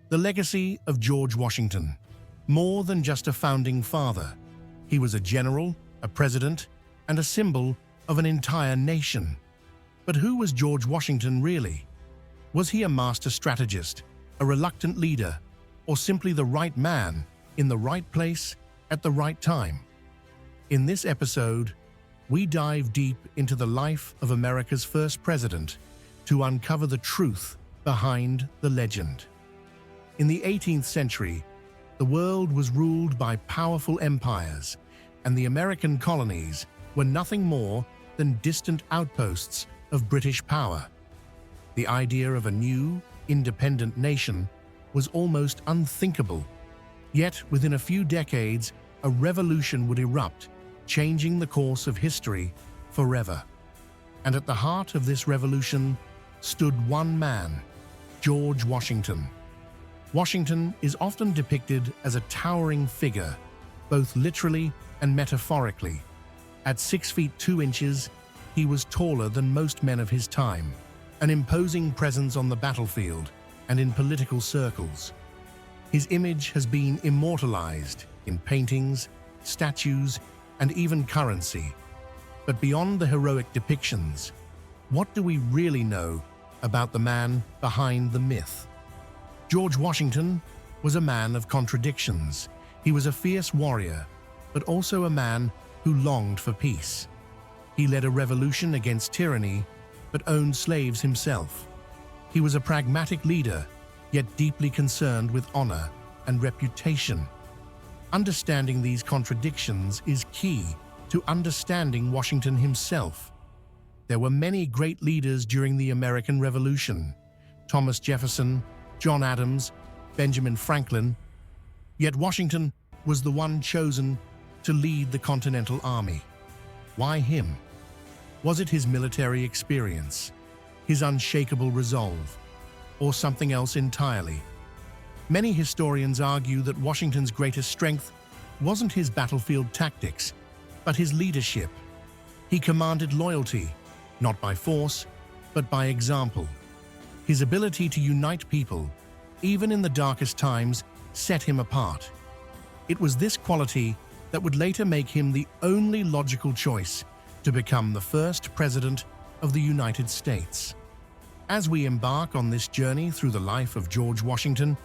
The legacy of George Washington. More than just a founding father, he was a general, a president, and a symbol of an entire nation. But who was George Washington really? Was he a master strategist, a reluctant leader, or simply the right man in the right place at the right time? In this episode, we dive deep into the life of America's first president to uncover the truth behind the legend. In the 18th century, the world was ruled by powerful empires, and the American colonies were nothing more than distant outposts of British power. The idea of a new, independent nation was almost unthinkable. Yet, within a few decades, a revolution would erupt, changing the course of history forever. And at the heart of this revolution stood one man, George Washington. Washington is often depicted as a towering figure, both literally and metaphorically. At 6 feet 2 inches, he was taller than most men of his time, an imposing presence on the battlefield and in political circles. His image has been immortalized in paintings, statues, and even currency. But beyond the heroic depictions, what do we really know about the man behind the myth? George Washington was a man of contradictions. He was a fierce warrior, but also a man who longed for peace. He led a revolution against tyranny, but owned slaves himself. He was a pragmatic leader, yet deeply concerned with honor and reputation. Understanding these contradictions is key to understanding Washington himself. There were many great leaders during the American Revolution: Thomas Jefferson, John Adams, Benjamin Franklin. Yet Washington was the one chosen to lead the Continental Army. Why him? Was it his military experience, his unshakable resolve, or something else entirely? Many historians argue that Washington's greatest strength wasn't his battlefield tactics, but his leadership. He commanded loyalty, not by force, but by example. His ability to unite people, even in the darkest times, set him apart. It was this quality that would later make him the only logical choice to become the first president of the United States. As we embark on this journey through the life of George Washington,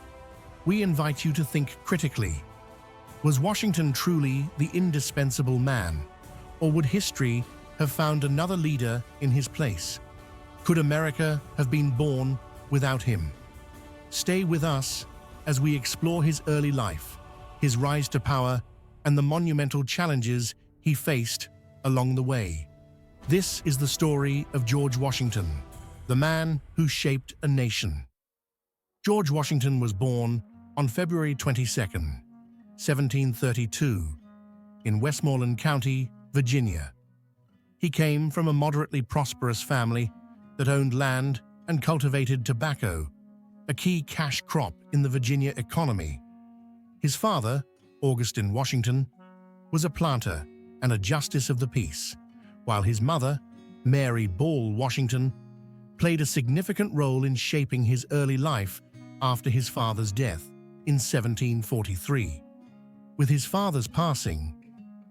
we invite you to think critically. Was Washington truly the indispensable man, or would history have found another leader in his place? Could America have been born without him? Stay with us as we explore his early life, his rise to power, and the monumental challenges he faced along the way. This is the story of George Washington, the man who shaped a nation. George Washington was born on February 22, 1732, in Westmoreland County, Virginia. He came from a moderately prosperous family that owned land and cultivated tobacco, a key cash crop in the Virginia economy. His father, Augustine Washington, was a planter and a justice of the peace, while his mother, Mary Ball Washington, played a significant role in shaping his early life after his father's death in 1743. With his father's passing,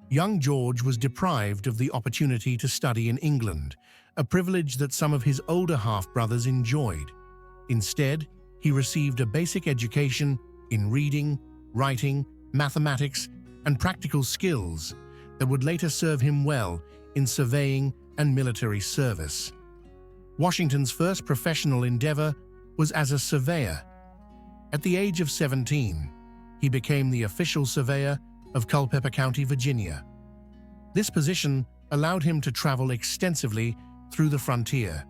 young George was deprived of the opportunity to study in England, a privilege that some of his older half-brothers enjoyed. Instead, he received a basic education in reading, writing, mathematics, and practical skills that would later serve him well in surveying and military service. Washington's first professional endeavor was as a surveyor. At the age of 17, he became the official surveyor of Culpeper County, Virginia. This position allowed him to travel extensively through the frontier,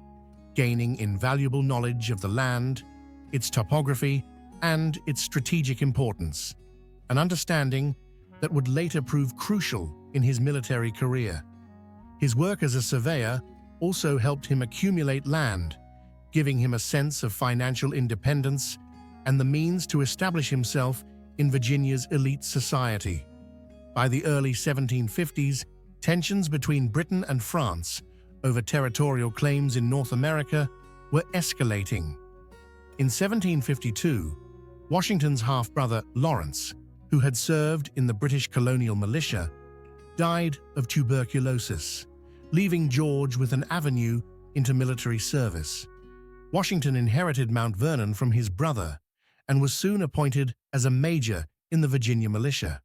gaining invaluable knowledge of the land, its topography, and its strategic importance, an understanding that would later prove crucial in his military career. His work as a surveyor also helped him accumulate land, giving him a sense of financial independence and the means to establish himself in Virginia's elite society. By the early 1750s, tensions between Britain and France over territorial claims in North America were escalating. In 1752, Washington's half-brother, Lawrence, who had served in the British colonial militia, died of tuberculosis, leaving George with an avenue into military service. Washington inherited Mount Vernon from his brother and was soon appointed as a major in the Virginia militia.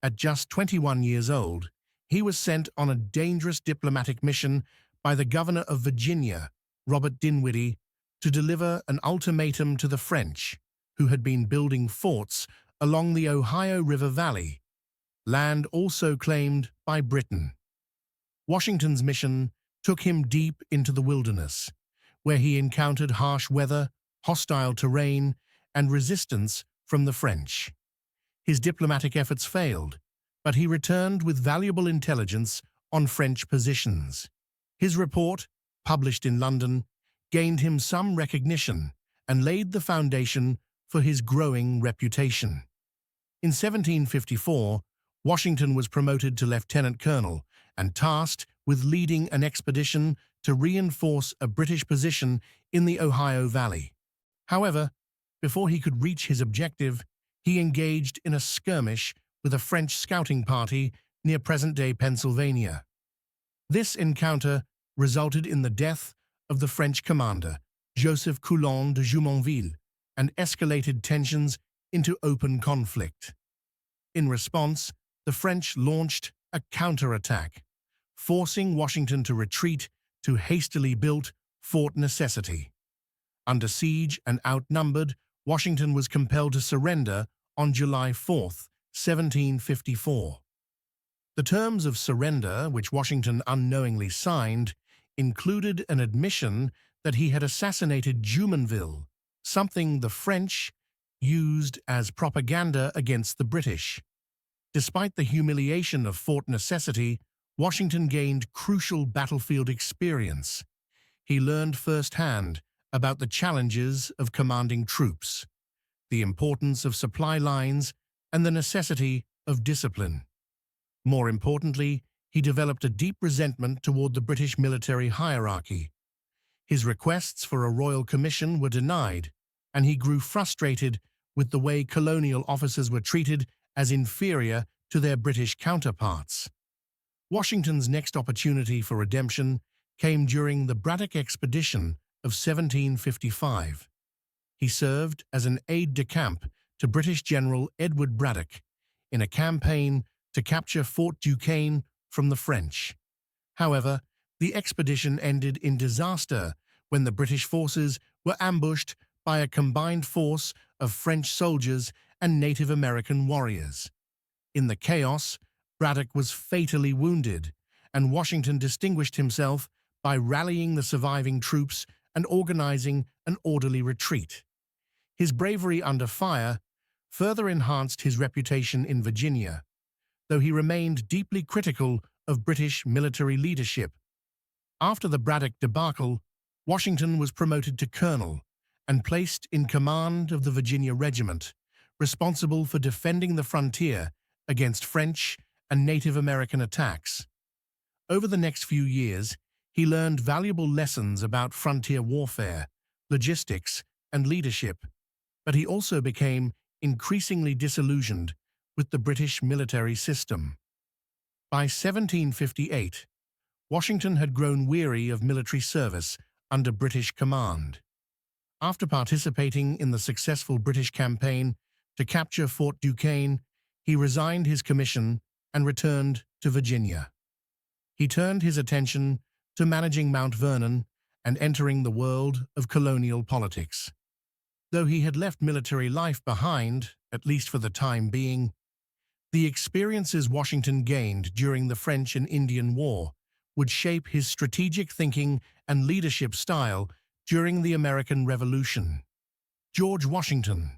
At just 21 years old, he was sent on a dangerous diplomatic mission by the governor of Virginia, Robert Dinwiddie, to deliver an ultimatum to the French, who had been building forts along the Ohio River Valley, land also claimed by Britain. Washington's mission took him deep into the wilderness, where he encountered harsh weather, hostile terrain, and resistance from the French. His diplomatic efforts failed, but he returned with valuable intelligence on French positions. His report, published in London, gained him some recognition and laid the foundation for his growing reputation. In 1754, Washington was promoted to lieutenant colonel and tasked with leading an expedition to reinforce a British position in the Ohio Valley. However, before he could reach his objective, he engaged in a skirmish with a French scouting party near present-day Pennsylvania. This encounter resulted in the death of the French commander, Joseph Coulon de Jumonville, and escalated tensions into open conflict. In response, the French launched a counterattack, forcing Washington to retreat to hastily built Fort Necessity. Under siege and outnumbered, Washington was compelled to surrender on July 4, 1754. The terms of surrender, which Washington unknowingly signed, included an admission that he had assassinated Jumonville, something the French used as propaganda against the British. Despite the humiliation of Fort Necessity, Washington gained crucial battlefield experience. He learned firsthand about the challenges of commanding troops, the importance of supply lines, and the necessity of discipline. More importantly, he developed a deep resentment toward the British military hierarchy. His requests for a royal commission were denied, and he grew frustrated with the way colonial officers were treated as inferior to their British counterparts. Washington's next opportunity for redemption came during the Braddock Expedition of 1755. He served as an aide-de-camp to British General Edward Braddock in a campaign to capture Fort Duquesne from the French. However, the expedition ended in disaster when the British forces were ambushed by a combined force of French soldiers and Native American warriors. In the chaos, Braddock was fatally wounded, and Washington distinguished himself by rallying the surviving troops and organizing an orderly retreat. His bravery under fire further enhanced his reputation in Virginia, though he remained deeply critical of British military leadership. After the Braddock debacle, Washington was promoted to colonel and placed in command of the Virginia Regiment, responsible for defending the frontier against French and Native American attacks. Over the next few years, he learned valuable lessons about frontier warfare, logistics, and leadership, but he also became increasingly disillusioned with the British military system. By 1758, Washington had grown weary of military service under British command. After participating in the successful British campaign to capture Fort Duquesne, he resigned his commission and returned to Virginia. He turned his attention to managing Mount Vernon and entering the world of colonial politics. Though he had left military life behind, at least for the time being, the experiences Washington gained during the French and Indian War would shape his strategic thinking and leadership style during the American Revolution. George Washington,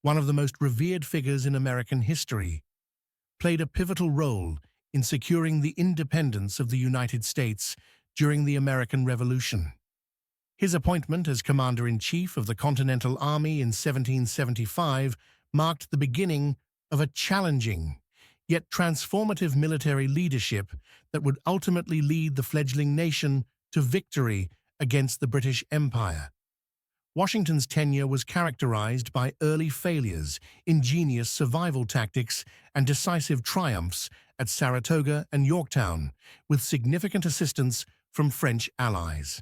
one of the most revered figures in American history, played a pivotal role in securing the independence of the United States during the American Revolution. His appointment as Commander-in-Chief of the Continental Army in 1775 marked the beginning of a challenging, yet transformative military leadership that would ultimately lead the fledgling nation to victory against the British Empire. Washington's tenure was characterized by early failures, ingenious survival tactics, and decisive triumphs at Saratoga and Yorktown, with significant assistance from French allies.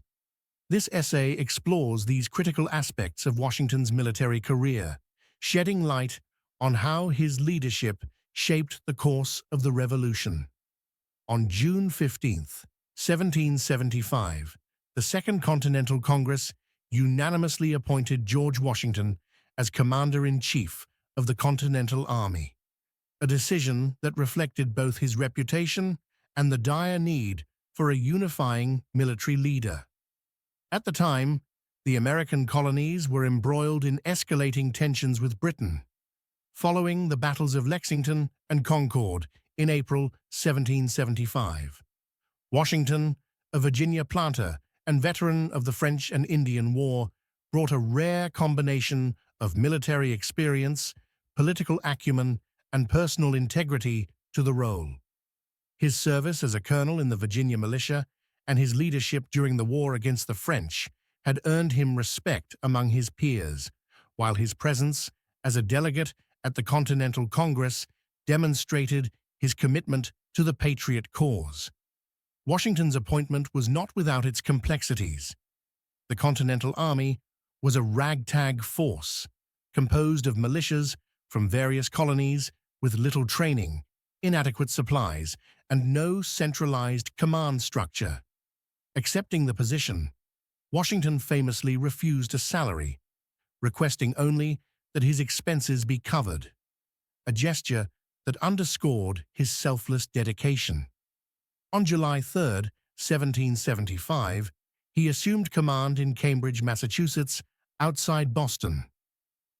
This essay explores these critical aspects of Washington's military career, shedding light on how his leadership shaped the course of the Revolution. On June 15, 1775, the Second Continental Congress unanimously appointed George Washington as Commander-in-Chief of the Continental Army, a decision that reflected both his reputation and the dire need for a unifying military leader. At the time, the American colonies were embroiled in escalating tensions with Britain. Following the battles of Lexington and Concord in April 1775, Washington, a Virginia planter and veteran of the French and Indian War, brought a rare combination of military experience, political acumen, and personal integrity to the role. His service as a colonel in the Virginia militia and his leadership during the war against the French had earned him respect among his peers, while his presence as a delegate at the Continental Congress demonstrated his commitment to the patriot cause. Washington's appointment was not without its complexities. The Continental Army was a ragtag force, composed of militias from various colonies with little training, inadequate supplies, and no centralized command structure. Accepting the position, Washington famously refused a salary, requesting only that his expenses be covered, a gesture that underscored his selfless dedication. On July 3, 1775, he assumed command in Cambridge, Massachusetts, outside Boston,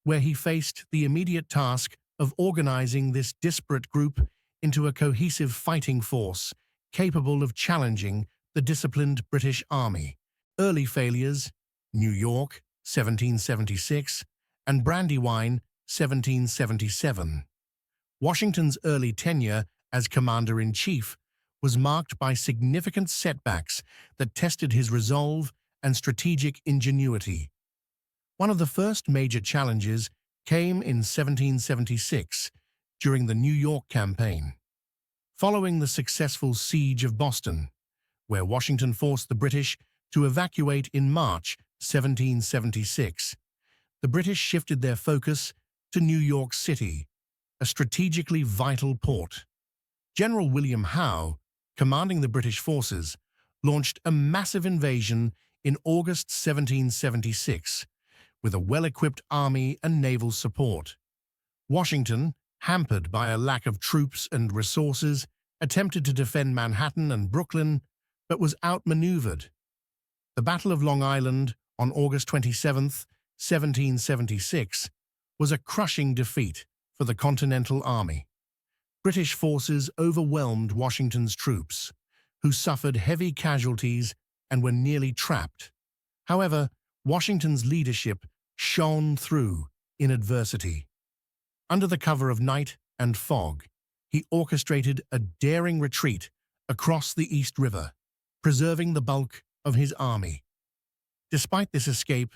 where he faced the immediate task of organizing this disparate group into a cohesive fighting force capable of challenging the disciplined British Army. Early failures, New York, 1776, and Brandywine, 1777. Washington's early tenure as Commander-in-Chief was marked by significant setbacks that tested his resolve and strategic ingenuity. One of the first major challenges came in 1776 during the New York campaign. Following the successful siege of Boston, where Washington forced the British to evacuate in March 1776, the British shifted their focus to New York City, a strategically vital port. General William Howe, commanding the British forces, launched a massive invasion in August 1776, with a well-equipped army and naval support. Washington, hampered by a lack of troops and resources, attempted to defend Manhattan and Brooklyn, but was outmaneuvered. The Battle of Long Island on August 27, 1776, was a crushing defeat for the Continental Army. British forces overwhelmed Washington's troops, who suffered heavy casualties and were nearly trapped. However, Washington's leadership shone through in adversity. Under the cover of night and fog, he orchestrated a daring retreat across the East River, preserving the bulk of his army. Despite this escape,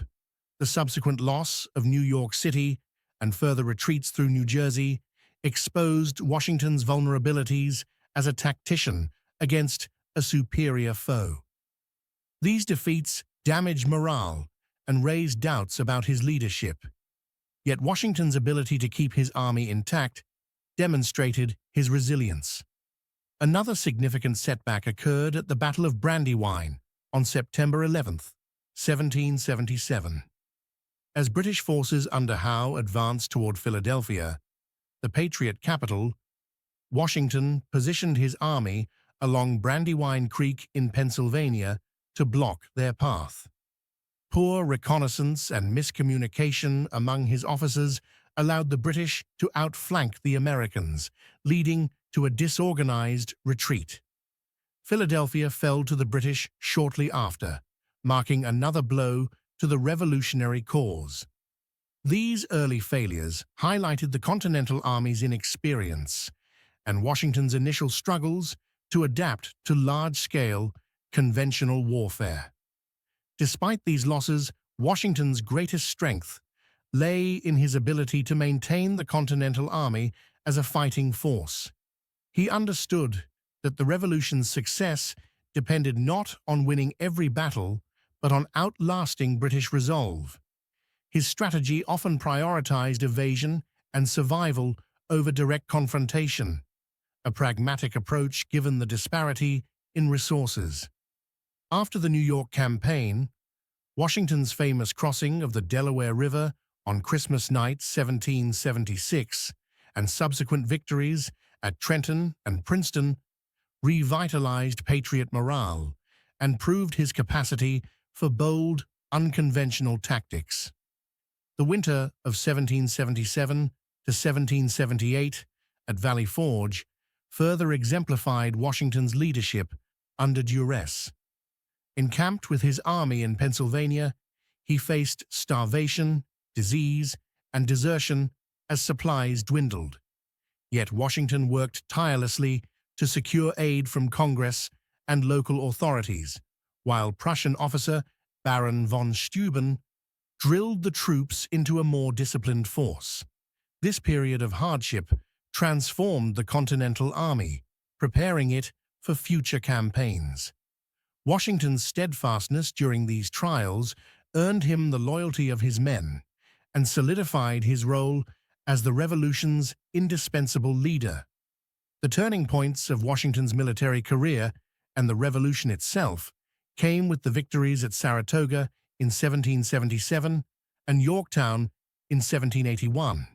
the subsequent loss of New York City and further retreats through New Jersey exposed Washington's vulnerabilities as a tactician against a superior foe. These defeats damaged morale and raised doubts about his leadership. Yet Washington's ability to keep his army intact demonstrated his resilience. Another significant setback occurred at the Battle of Brandywine on September 11, 1777. As British forces under Howe advanced toward Philadelphia, the Patriot capital, Washington positioned his army along Brandywine Creek in Pennsylvania to block their path. Poor reconnaissance and miscommunication among his officers allowed the British to outflank the Americans, leading to a disorganized retreat. Philadelphia fell to the British shortly after, marking another blow to the revolutionary cause. These early failures highlighted the Continental Army's inexperience and Washington's initial struggles to adapt to large-scale, conventional warfare. Despite these losses, Washington's greatest strength lay in his ability to maintain the Continental Army as a fighting force. He understood that the revolution's success depended not on winning every battle, but on outlasting British resolve. His strategy often prioritized evasion and survival over direct confrontation, a pragmatic approach given the disparity in resources. After the New York campaign, Washington's famous crossing of the Delaware River on Christmas night 1776 and subsequent victories at Trenton and Princeton revitalized Patriot morale and proved his capacity for bold, unconventional tactics. The winter of 1777 to 1778 at Valley Forge further exemplified Washington's leadership under duress. Encamped with his army in Pennsylvania, he faced starvation, disease, and desertion as supplies dwindled. Yet Washington worked tirelessly to secure aid from Congress and local authorities, while Prussian officer Baron von Steuben drilled the troops into a more disciplined force. This period of hardship transformed the Continental Army, preparing it for future campaigns. Washington's steadfastness during these trials earned him the loyalty of his men and solidified his role as the Revolution's indispensable leader. The turning points of Washington's military career and the Revolution itself came with the victories at Saratoga in 1777 and Yorktown in 1781,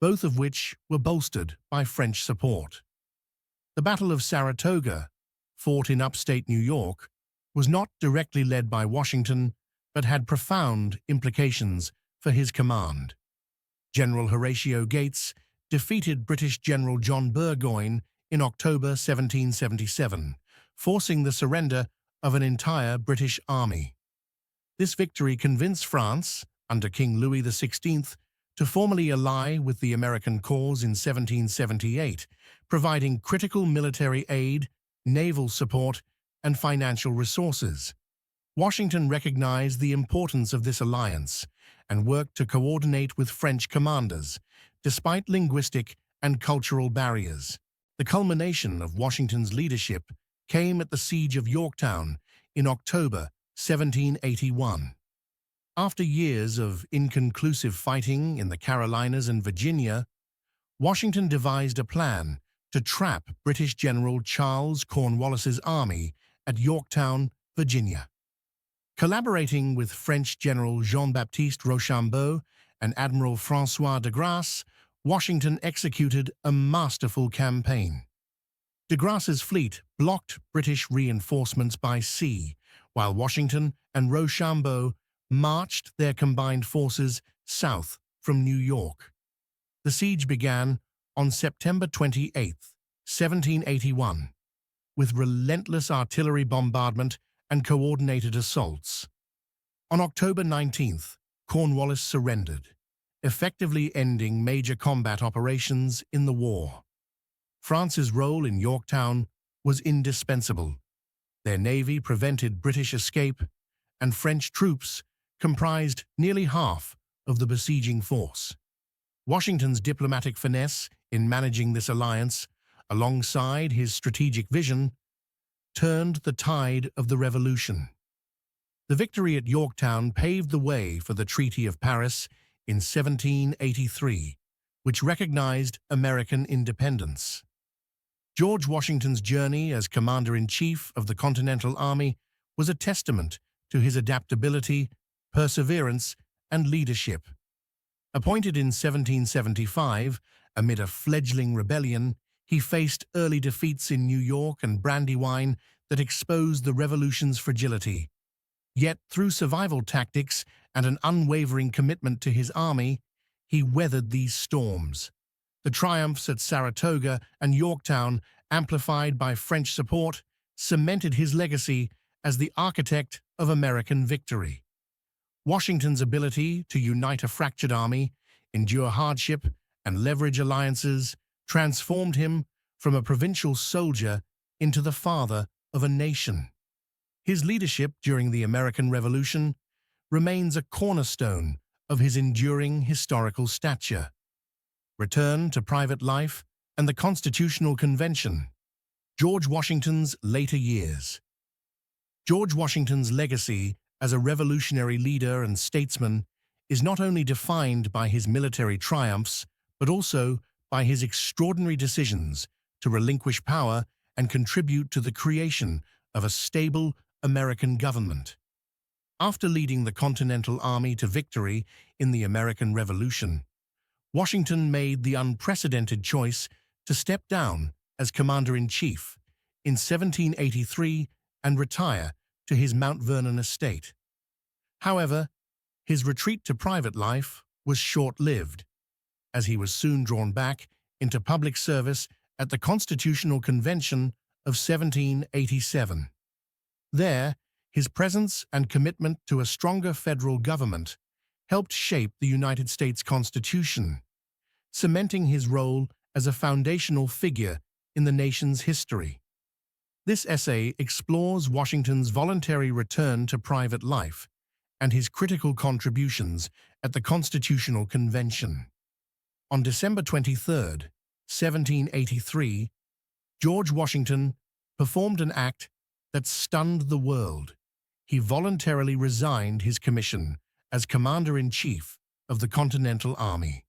both of which were bolstered by French support. The Battle of Saratoga, fought in upstate New York, was not directly led by Washington, but had profound implications for his command. General Horatio Gates defeated British General John Burgoyne in October 1777, forcing the surrender of an entire British army. This victory convinced France, under King Louis XVI, to formally ally with the American cause in 1778, providing critical military aid, naval support, and financial resources. Washington recognized the importance of this alliance and worked to coordinate with French commanders, despite linguistic and cultural barriers. The culmination of Washington's leadership came at the Siege of Yorktown in October 1781. After years of inconclusive fighting in the Carolinas and Virginia, Washington devised a plan to trap British General Charles Cornwallis's army at Yorktown, Virginia. Collaborating with French General Jean-Baptiste Rochambeau and Admiral François de Grasse, Washington executed a masterful campaign. De Grasse's fleet blocked British reinforcements by sea, while Washington and Rochambeau marched their combined forces south from New York. The siege began on September 28, 1781, with relentless artillery bombardment and coordinated assaults. On October 19th, Cornwallis surrendered, effectively ending major combat operations in the war. France's role in Yorktown was indispensable. Their navy prevented British escape, and French troops comprised nearly half of the besieging force. Washington's diplomatic finesse in managing this alliance, alongside his strategic vision, turned the tide of the Revolution. The victory at Yorktown paved the way for the Treaty of Paris in 1783, which recognized American independence. George Washington's journey as Commander-in-Chief of the Continental Army was a testament to his adaptability, perseverance, and leadership. Appointed in 1775, amid a fledgling rebellion, he faced early defeats in New York and Brandywine that exposed the Revolution's fragility. Yet, through survival tactics and an unwavering commitment to his army, he weathered these storms. The triumphs at Saratoga and Yorktown, amplified by French support, cemented his legacy as the architect of American victory. Washington's ability to unite a fractured army, endure hardship, and leverage alliances transformed him from a provincial soldier into the father of a nation. His leadership during the American Revolution remains a cornerstone of his enduring historical stature. Return to private life and the Constitutional Convention. George Washington's later years. George Washington's legacy as a revolutionary leader and statesman is not only defined by his military triumphs, but also by his extraordinary decisions to relinquish power and contribute to the creation of a stable American government. After leading the Continental Army to victory in the American Revolution, Washington made the unprecedented choice to step down as Commander-in-Chief in 1783 and retire to his Mount Vernon estate. However, his retreat to private life was short-lived, as he was soon drawn back into public service at the Constitutional Convention of 1787. There, his presence and commitment to a stronger federal government helped shape the United States Constitution, cementing his role as a foundational figure in the nation's history. This essay explores Washington's voluntary return to private life and his critical contributions at the Constitutional Convention. On December 23, 1783, George Washington performed an act that stunned the world. He voluntarily resigned his commission as Commander-in-Chief of the Continental Army.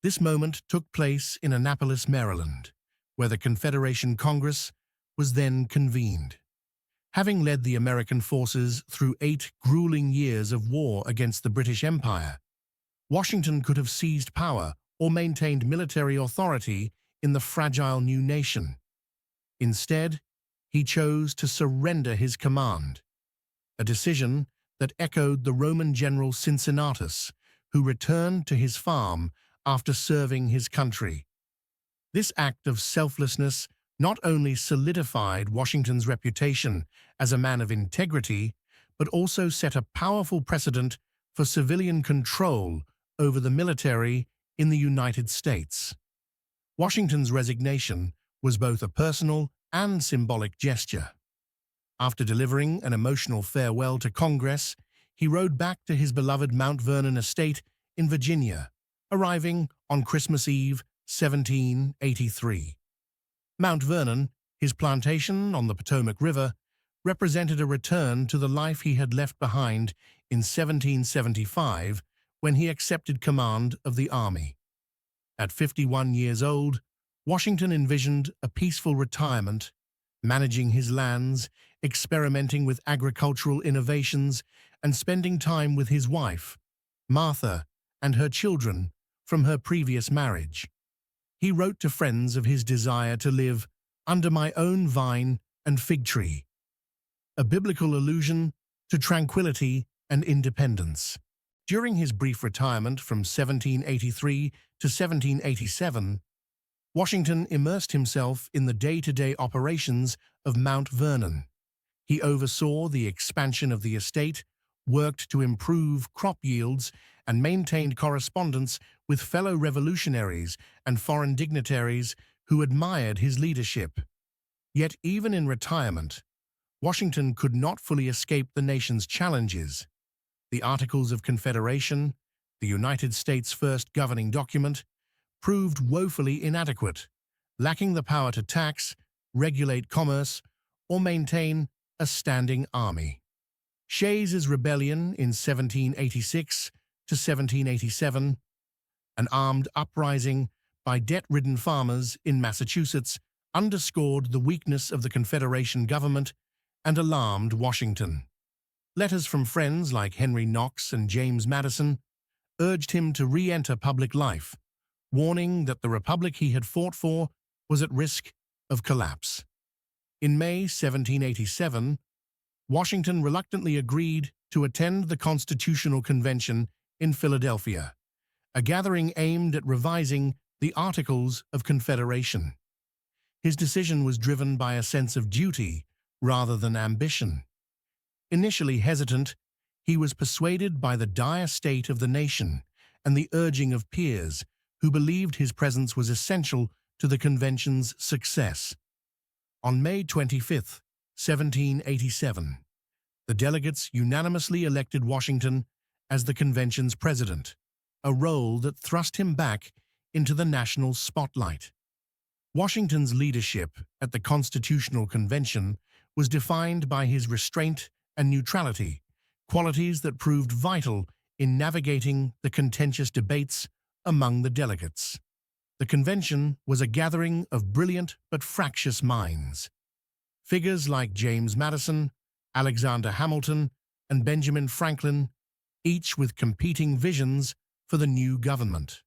This moment took place in Annapolis, Maryland, where the Confederation Congress was then convened. Having led the American forces through 8 grueling years of war against the British Empire, Washington could have seized power or maintained military authority in the fragile new nation. Instead, he chose to surrender his command, a decision that echoed the Roman general Cincinnatus, who returned to his farm after serving his country. This act of selflessness not only solidified Washington's reputation as a man of integrity, but also set a powerful precedent for civilian control over the military in the United States. Washington's resignation was both a personal and symbolic gesture. After delivering an emotional farewell to Congress, he rode back to his beloved Mount Vernon estate in Virginia, arriving on Christmas Eve, 1783. Mount Vernon, his plantation on the Potomac River, represented a return to the life he had left behind in 1775 when he accepted command of the army. At 51 years old, Washington envisioned a peaceful retirement, managing his lands, experimenting with agricultural innovations, and spending time with his wife, Martha, and her children from her previous marriage. He wrote to friends of his desire to live under my own vine and fig tree, a biblical allusion to tranquility and independence. During his brief retirement from 1783 to 1787, Washington immersed himself in the day-to-day operations of Mount Vernon. He oversaw the expansion of the estate, worked to improve crop yields, and maintained correspondence with fellow revolutionaries and foreign dignitaries who admired his leadership. Yet even in retirement, Washington could not fully escape the nation's challenges. The Articles of Confederation, the United States' first governing document, proved woefully inadequate, lacking the power to tax, regulate commerce, or maintain a standing army. Shays's rebellion in 1786 to 1787, an armed uprising by debt-ridden farmers in Massachusetts, underscored the weakness of the Confederation government and alarmed Washington. Letters from friends like Henry Knox and James Madison urged him to re-enter public life, warning that the republic he had fought for was at risk of collapse. In May 1787, Washington reluctantly agreed to attend the Constitutional Convention in Philadelphia, a gathering aimed at revising the Articles of Confederation. His decision was driven by a sense of duty rather than ambition. Initially hesitant, he was persuaded by the dire state of the nation and the urging of peers who believed his presence was essential to the convention's success. On May 25, 1787, The delegates unanimously elected Washington as the convention's president, a role that thrust him back into the national spotlight. Washington's leadership at the Constitutional Convention was defined by his restraint and neutrality, qualities that proved vital in navigating the contentious debates among the delegates. The convention was a gathering of brilliant but fractious minds. Figures like James Madison, Alexander Hamilton, and Benjamin Franklin, each with competing visions for the new government.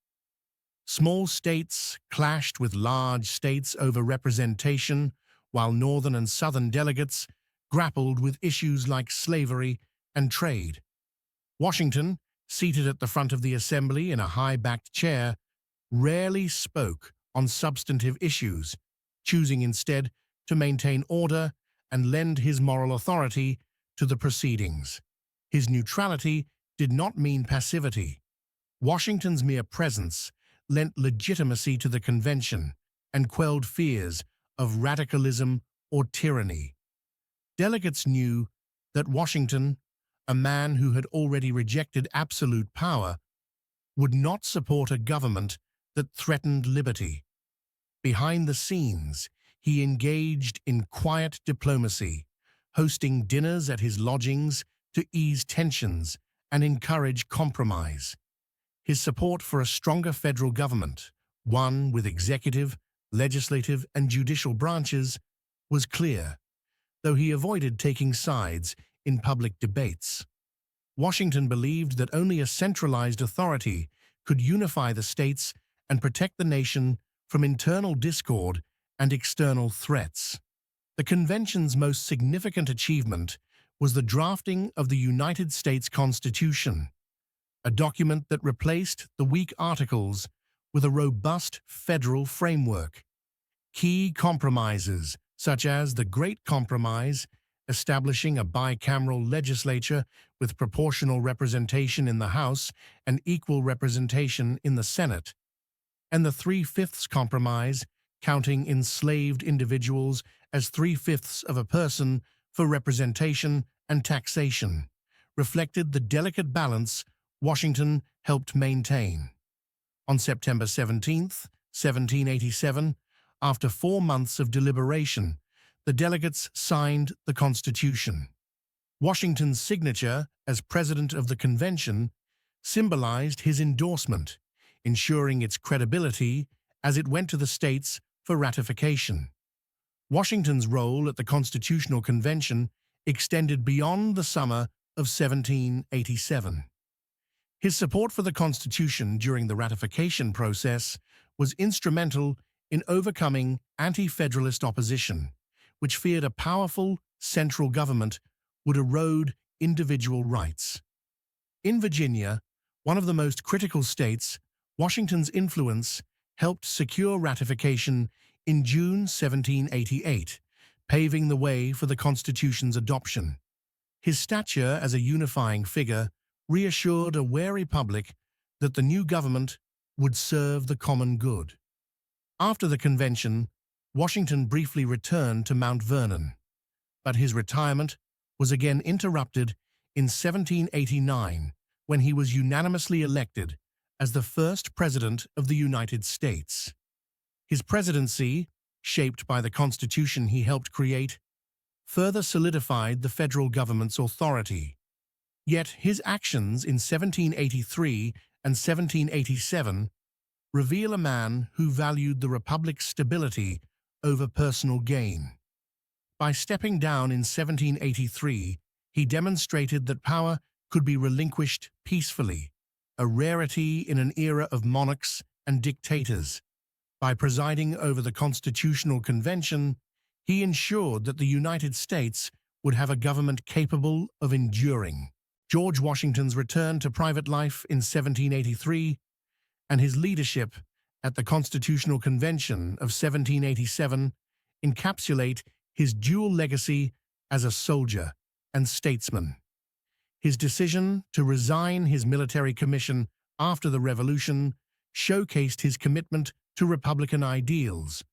Small states clashed with large states over representation, while Northern and Southern delegates grappled with issues like slavery and trade. Washington, seated at the front of the assembly in a high-backed chair, rarely spoke on substantive issues, choosing instead to maintain order and lend his moral authority to the proceedings. His neutrality did not mean passivity. Washington's mere presence lent legitimacy to the convention and quelled fears of radicalism or tyranny. Delegates knew that Washington, a man who had already rejected absolute power, would not support a government that threatened liberty. Behind the scenes, he engaged in quiet diplomacy, hosting dinners at his lodgings to ease tensions and encourage compromise. His support for a stronger federal government, one with executive, legislative, and judicial branches, was clear, though he avoided taking sides in public debates. Washington believed that only a centralized authority could unify the states and protect the nation from internal discord and external threats. The convention's most significant achievement was the drafting of the United States Constitution, a document that replaced the weak articles with a robust federal framework. Key compromises, such as the Great Compromise, establishing a bicameral legislature with proportional representation in the House and equal representation in the Senate, and the Three-Fifths Compromise, counting enslaved individuals as three-fifths of a person for representation and taxation, reflected the delicate balance Washington helped maintain. On September 17, 1787, after 4 months of deliberation, the delegates signed the Constitution. Washington's signature as president of the convention symbolized his endorsement, ensuring its credibility as it went to the states for ratification. Washington's role at the Constitutional Convention extended beyond the summer of 1787. His support for the Constitution during the ratification process was instrumental in overcoming anti-federalist opposition, which feared a powerful central government would erode individual rights. In Virginia, one of the most critical states, Washington's influence helped secure ratification in June 1788, paving the way for the Constitution's adoption. His stature as a unifying figure reassured a wary public that the new government would serve the common good. After the convention, Washington briefly returned to Mount Vernon, but his retirement was again interrupted in 1789 when he was unanimously elected as the first president of the United States. His presidency, shaped by the Constitution he helped create, further solidified the federal government's authority. Yet his actions in 1783 and 1787 reveal a man who valued the republic's stability over personal gain. By stepping down in 1783, he demonstrated that power could be relinquished peacefully, a rarity in an era of monarchs and dictators. By presiding over the Constitutional Convention, he ensured that the United States would have a government capable of enduring. George Washington's return to private life in 1783 and his leadership at the Constitutional Convention of 1787 encapsulate his dual legacy as a soldier and statesman. His decision to resign his military commission after the Revolution showcased his commitment to Republican ideals,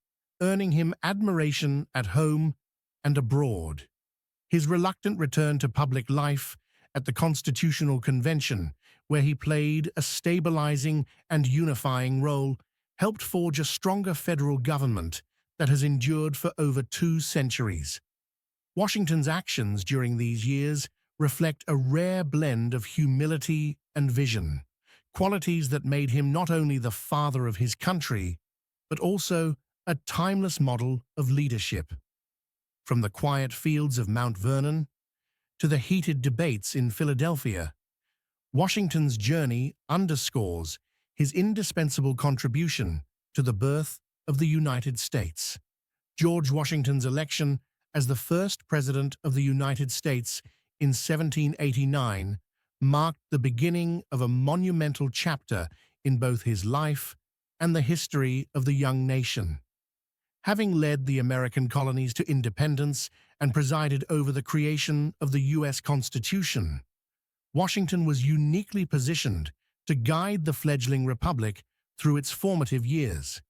earning him admiration at home and abroad. His reluctant return to public life at the Constitutional Convention, where he played a stabilizing and unifying role, helped forge a stronger federal government that has endured for over 2 centuries. Washington's actions during these years reflect a rare blend of humility and vision, qualities that made him not only the father of his country, but also a timeless model of leadership. From the quiet fields of Mount Vernon to the heated debates in Philadelphia, Washington's journey underscores his indispensable contribution to the birth of the United States. George Washington's election as the first President of the United States in 1789 marked the beginning of a monumental chapter in both his life and the history of the young nation. Having led the American colonies to independence and presided over the creation of the U.S. Constitution, Washington was uniquely positioned to guide the fledgling republic through its formative years.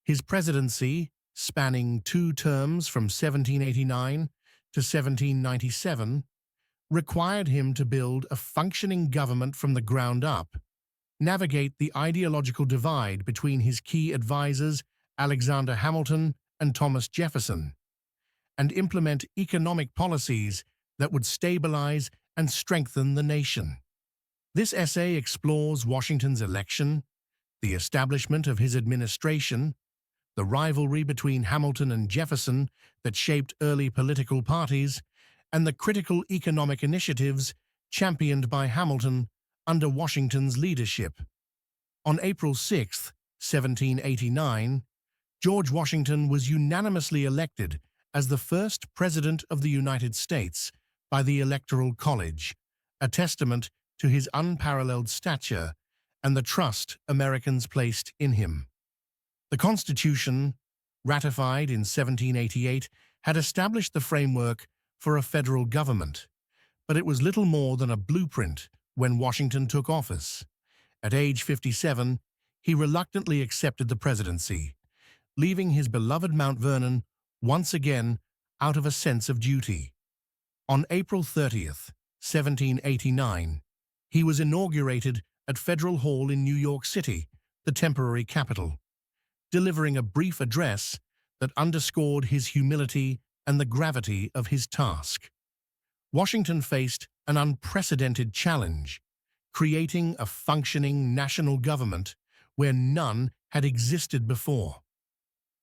His presidency, spanning 2 terms from 1789 to 1797, required him to build a functioning government from the ground up, navigate the ideological divide between his key advisors Alexander Hamilton and Thomas Jefferson, and implement economic policies that would stabilize and strengthen the nation. This essay explores Washington's election, the establishment of his administration, the rivalry between Hamilton and Jefferson that shaped early political parties, and the critical economic initiatives championed by Hamilton under Washington's leadership. On April 6, 1789, George Washington was unanimously elected as the first President of the United States by the Electoral College, a testament to his unparalleled stature and the trust Americans placed in him. The Constitution, ratified in 1788, had established the framework for a federal government, but it was little more than a blueprint when Washington took office. At age 57, he reluctantly accepted the presidency, leaving his beloved Mount Vernon once again out of a sense of duty. On April 30th, 1789, he was inaugurated at Federal Hall in New York City, the temporary capital, delivering a brief address that underscored his humility and the gravity of his task. Washington faced an unprecedented challenge, creating a functioning national government where none had existed before.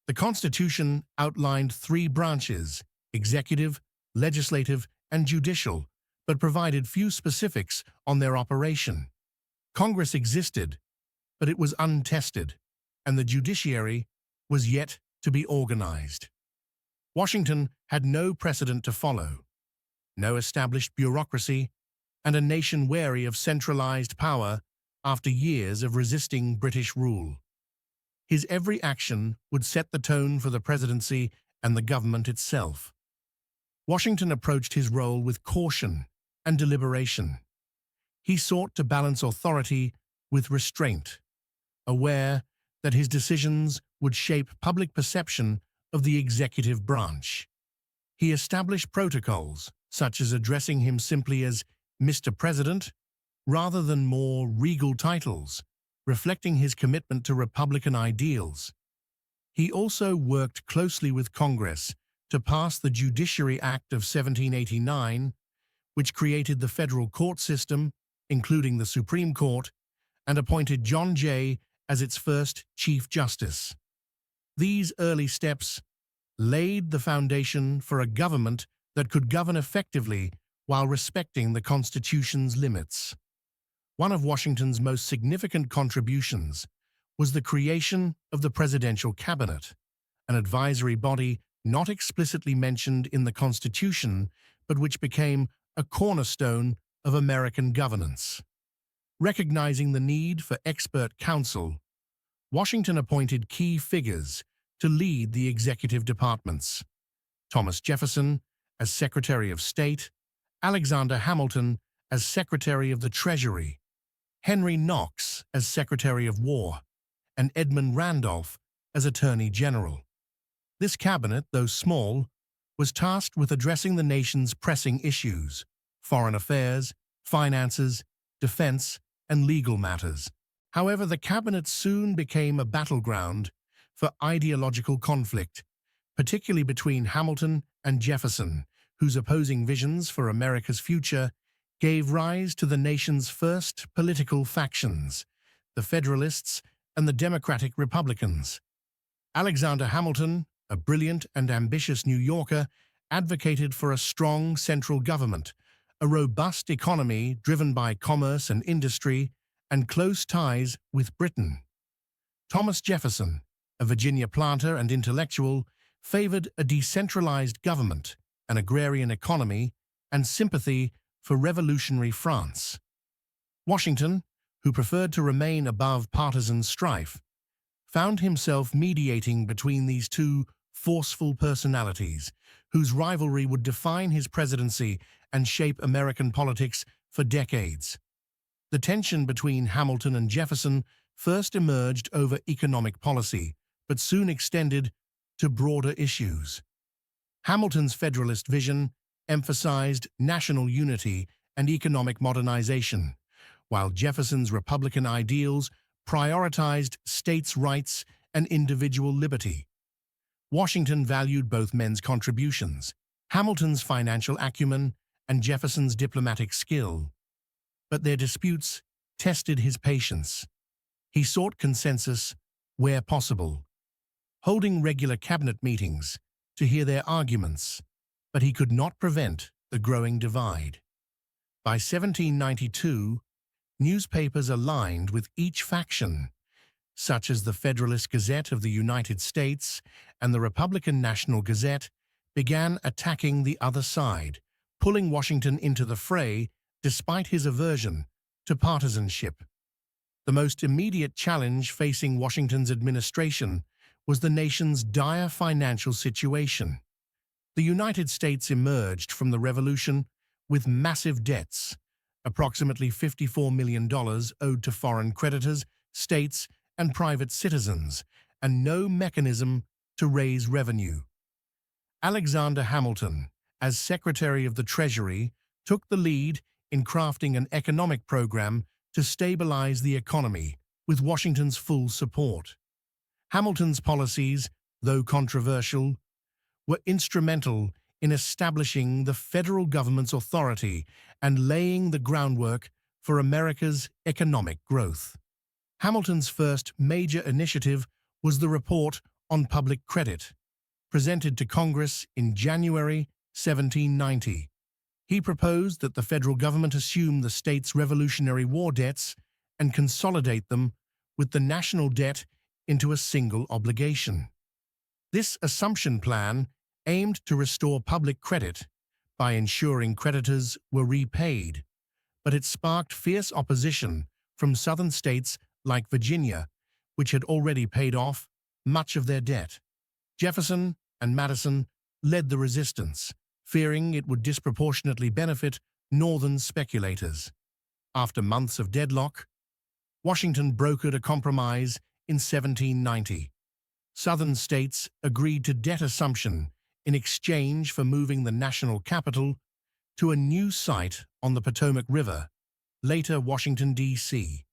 The Constitution outlined 3 branches, executive, legislative, and judicial, but provided few specifics on their operation. Congress existed, but it was untested, and the judiciary was yet to be organized. Washington had no precedent to follow, no established bureaucracy, and a nation wary of centralized power after years of resisting British rule. His every action would set the tone for the presidency and the government itself. Washington approached his role with caution and deliberation. He sought to balance authority with restraint, aware that his decisions would shape public perception of the executive branch. He established protocols, such as addressing him simply as Mr. President, rather than more regal titles, reflecting his commitment to Republican ideals. He also worked closely with Congress to pass the Judiciary Act of 1789, which created the federal court system, including the Supreme Court, and appointed John Jay as its first Chief Justice. These early steps laid the foundation for a government that could govern effectively while respecting the Constitution's limits. One of Washington's most significant contributions was the creation of the Presidential Cabinet, an advisory body not explicitly mentioned in the Constitution, but which became a cornerstone of American governance. Recognizing the need for expert counsel, Washington appointed key figures to lead the executive departments: Thomas Jefferson as Secretary of State, Alexander Hamilton as Secretary of the Treasury, Henry Knox as Secretary of War, and Edmund Randolph as Attorney General. This cabinet, though small, was tasked with addressing the nation's pressing issues: foreign affairs, finances, defense, and legal matters. However, the cabinet soon became a battleground for ideological conflict, particularly between Hamilton and Jefferson, whose opposing visions for America's future gave rise to the nation's first political factions, the Federalists and the Democratic Republicans. Alexander Hamilton, a brilliant and ambitious New Yorker, advocated for a strong central government, a robust economy driven by commerce and industry, and close ties with Britain. Thomas Jefferson, a Virginia planter and intellectual, favored a decentralized government, an agrarian economy, and sympathy for revolutionary France. Washington, who preferred to remain above partisan strife, found himself mediating between these two forceful personalities, whose rivalry would define his presidency and shape American politics for decades. The tension between Hamilton and Jefferson first emerged over economic policy, but soon extended to broader issues. Hamilton's Federalist vision emphasized national unity and economic modernization, while Jefferson's Republican ideals prioritized states' rights and individual liberty. Washington valued both men's contributions, Hamilton's financial acumen and Jefferson's diplomatic skill, but their disputes tested his patience. He sought consensus where possible, holding regular cabinet meetings to hear their arguments, but he could not prevent the growing divide. By 1792, newspapers aligned with each faction, such as the Federalist Gazette of the United States and the Republican National Gazette, began attacking the other side, pulling Washington into the fray despite his aversion to partisanship. The most immediate challenge facing Washington's administration was the nation's dire financial situation. The United States emerged from the Revolution with massive debts, approximately $54 million owed to foreign creditors, states, and private citizens, and no mechanism to raise revenue. Alexander Hamilton, as Secretary of the Treasury, took the lead in crafting an economic program to stabilize the economy, with Washington's full support. Hamilton's policies, though controversial, were instrumental in establishing the federal government's authority and laying the groundwork for America's economic growth. Hamilton's first major initiative was the Report on Public Credit, presented to Congress in January 1790. He proposed that the federal government assume the states' Revolutionary War debts and consolidate them with the national debt into a single obligation. This assumption plan aimed to restore public credit by ensuring creditors were repaid, but it sparked fierce opposition from southern states like Virginia, which had already paid off much of their debt. Jefferson and Madison led the resistance, fearing it would disproportionately benefit northern speculators. After months of deadlock, Washington brokered a compromise in 1790. Southern states agreed to debt assumption in exchange for moving the national capital to a new site on the Potomac River, later Washington, D.C.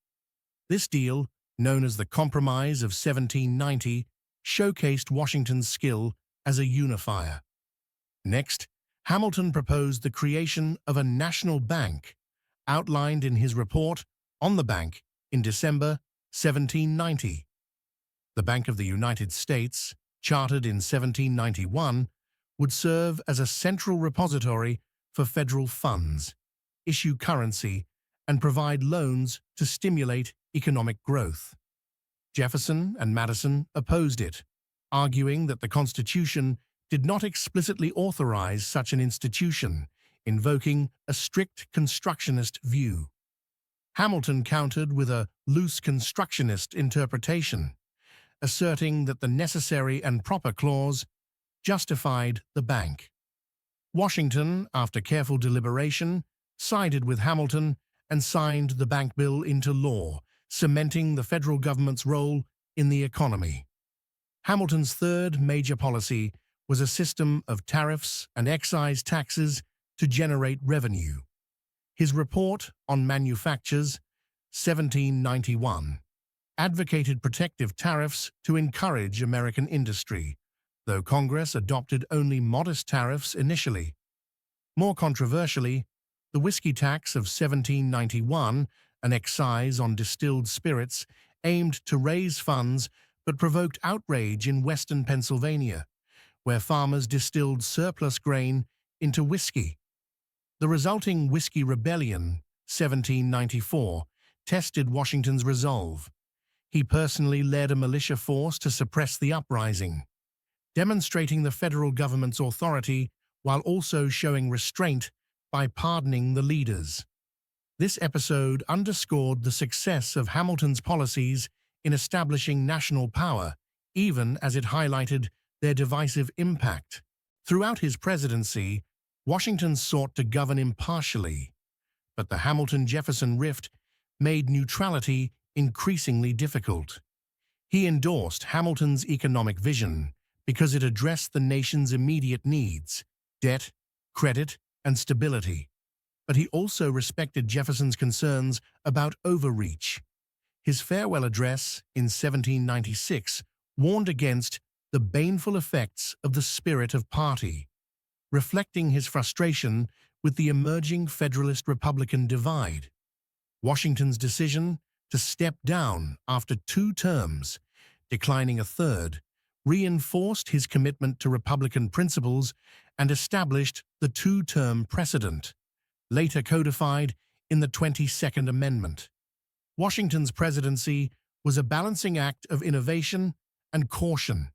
This deal, known as the Compromise of 1790, showcased Washington's skill as a unifier. Next, Hamilton proposed the creation of a national bank, outlined in his report on the bank in December 1790. The Bank of the United States, chartered in 1791, would serve as a central repository for federal funds, issue currency, and provide loans to stimulate economic growth. Jefferson and Madison opposed it, arguing that the Constitution did not explicitly authorize such an institution, invoking a strict constructionist view. Hamilton countered with a loose constructionist interpretation, asserting that the necessary and proper clause justified the bank. Washington, after careful deliberation, sided with Hamilton and signed the bank bill into law, cementing the federal government's role in the economy. Hamilton's third major policy was a system of tariffs and excise taxes to generate revenue. His report on manufactures, 1791, advocated protective tariffs to encourage American industry, though Congress adopted only modest tariffs initially. More controversially, the whiskey tax of 1791, an excise on distilled spirits, aimed to raise funds but provoked outrage in western Pennsylvania, where farmers distilled surplus grain into whiskey. The resulting Whiskey Rebellion, 1794, tested Washington's resolve. He personally led a militia force to suppress the uprising, demonstrating the federal government's authority while also showing restraint by pardoning the leaders. This episode underscored the success of Hamilton's policies in establishing national power, even as it highlighted their divisive impact. Throughout his presidency, Washington sought to govern impartially, but the Hamilton-Jefferson rift made neutrality increasingly difficult. He endorsed Hamilton's economic vision because it addressed the nation's immediate needs: debt, credit, and stability. But he also respected Jefferson's concerns about overreach. His farewell address in 1796 warned against the baneful effects of the spirit of party, reflecting his frustration with the emerging Federalist-Republican divide. Washington's decision to step down after 2 terms, declining a third, reinforced his commitment to Republican principles and established the 2-term precedent, later codified in the 22nd Amendment. Washington's presidency was a balancing act of innovation and caution.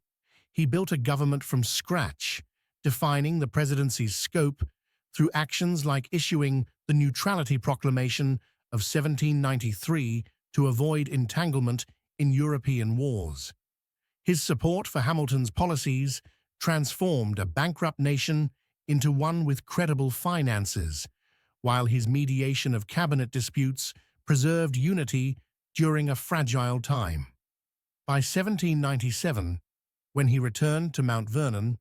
He built a government from scratch, defining the presidency's scope through actions like issuing the Neutrality Proclamation of 1793 to avoid entanglement in European wars. His support for Hamilton's policies transformed a bankrupt nation into one with credible finances, while his mediation of cabinet disputes preserved unity during a fragile time. By 1797, when he returned to Mount Vernon,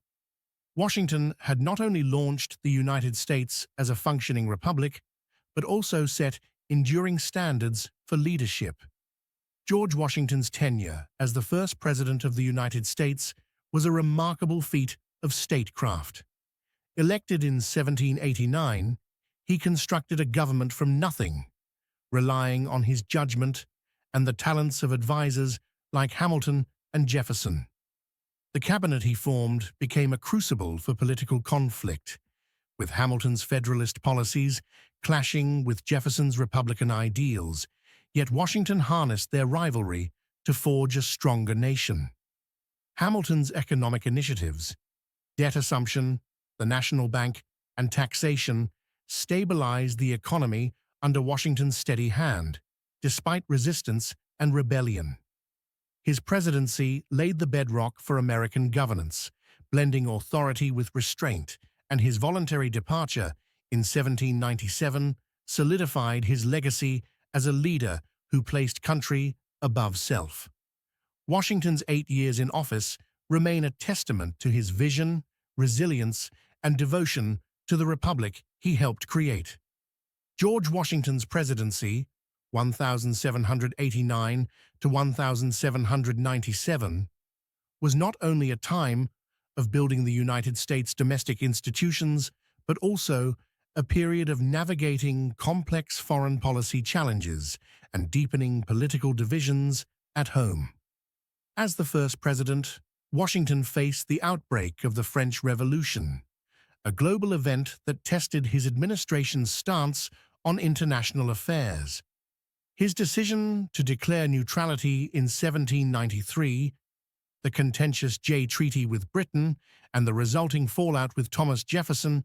Washington had not only launched the United States as a functioning republic, but also set enduring standards for leadership. George Washington's tenure as the first president of the United States was a remarkable feat of statecraft. Elected in 1789, he constructed a government from nothing, relying on his judgment and the talents of advisors like Hamilton and Jefferson. The cabinet he formed became a crucible for political conflict, with Hamilton's Federalist policies clashing with Jefferson's Republican ideals, yet Washington harnessed their rivalry to forge a stronger nation. Hamilton's economic initiatives, debt assumption, the National Bank, and taxation stabilized the economy under Washington's steady hand, despite resistance and rebellion. His presidency laid the bedrock for American governance, blending authority with restraint, and his voluntary departure in 1797 solidified his legacy as a leader who placed country above self. Washington's 8 years in office remain a testament to his vision, resilience, and devotion to the republic he helped create. George Washington's presidency, 1789 to 1797, was not only a time of building the United States' domestic institutions, but also a period of navigating complex foreign policy challenges and deepening political divisions at home. As the first president, Washington faced the outbreak of the French Revolution, a global event that tested his administration's stance on international affairs. His decision to declare neutrality in 1793, the contentious Jay Treaty with Britain, and the resulting fallout with Thomas Jefferson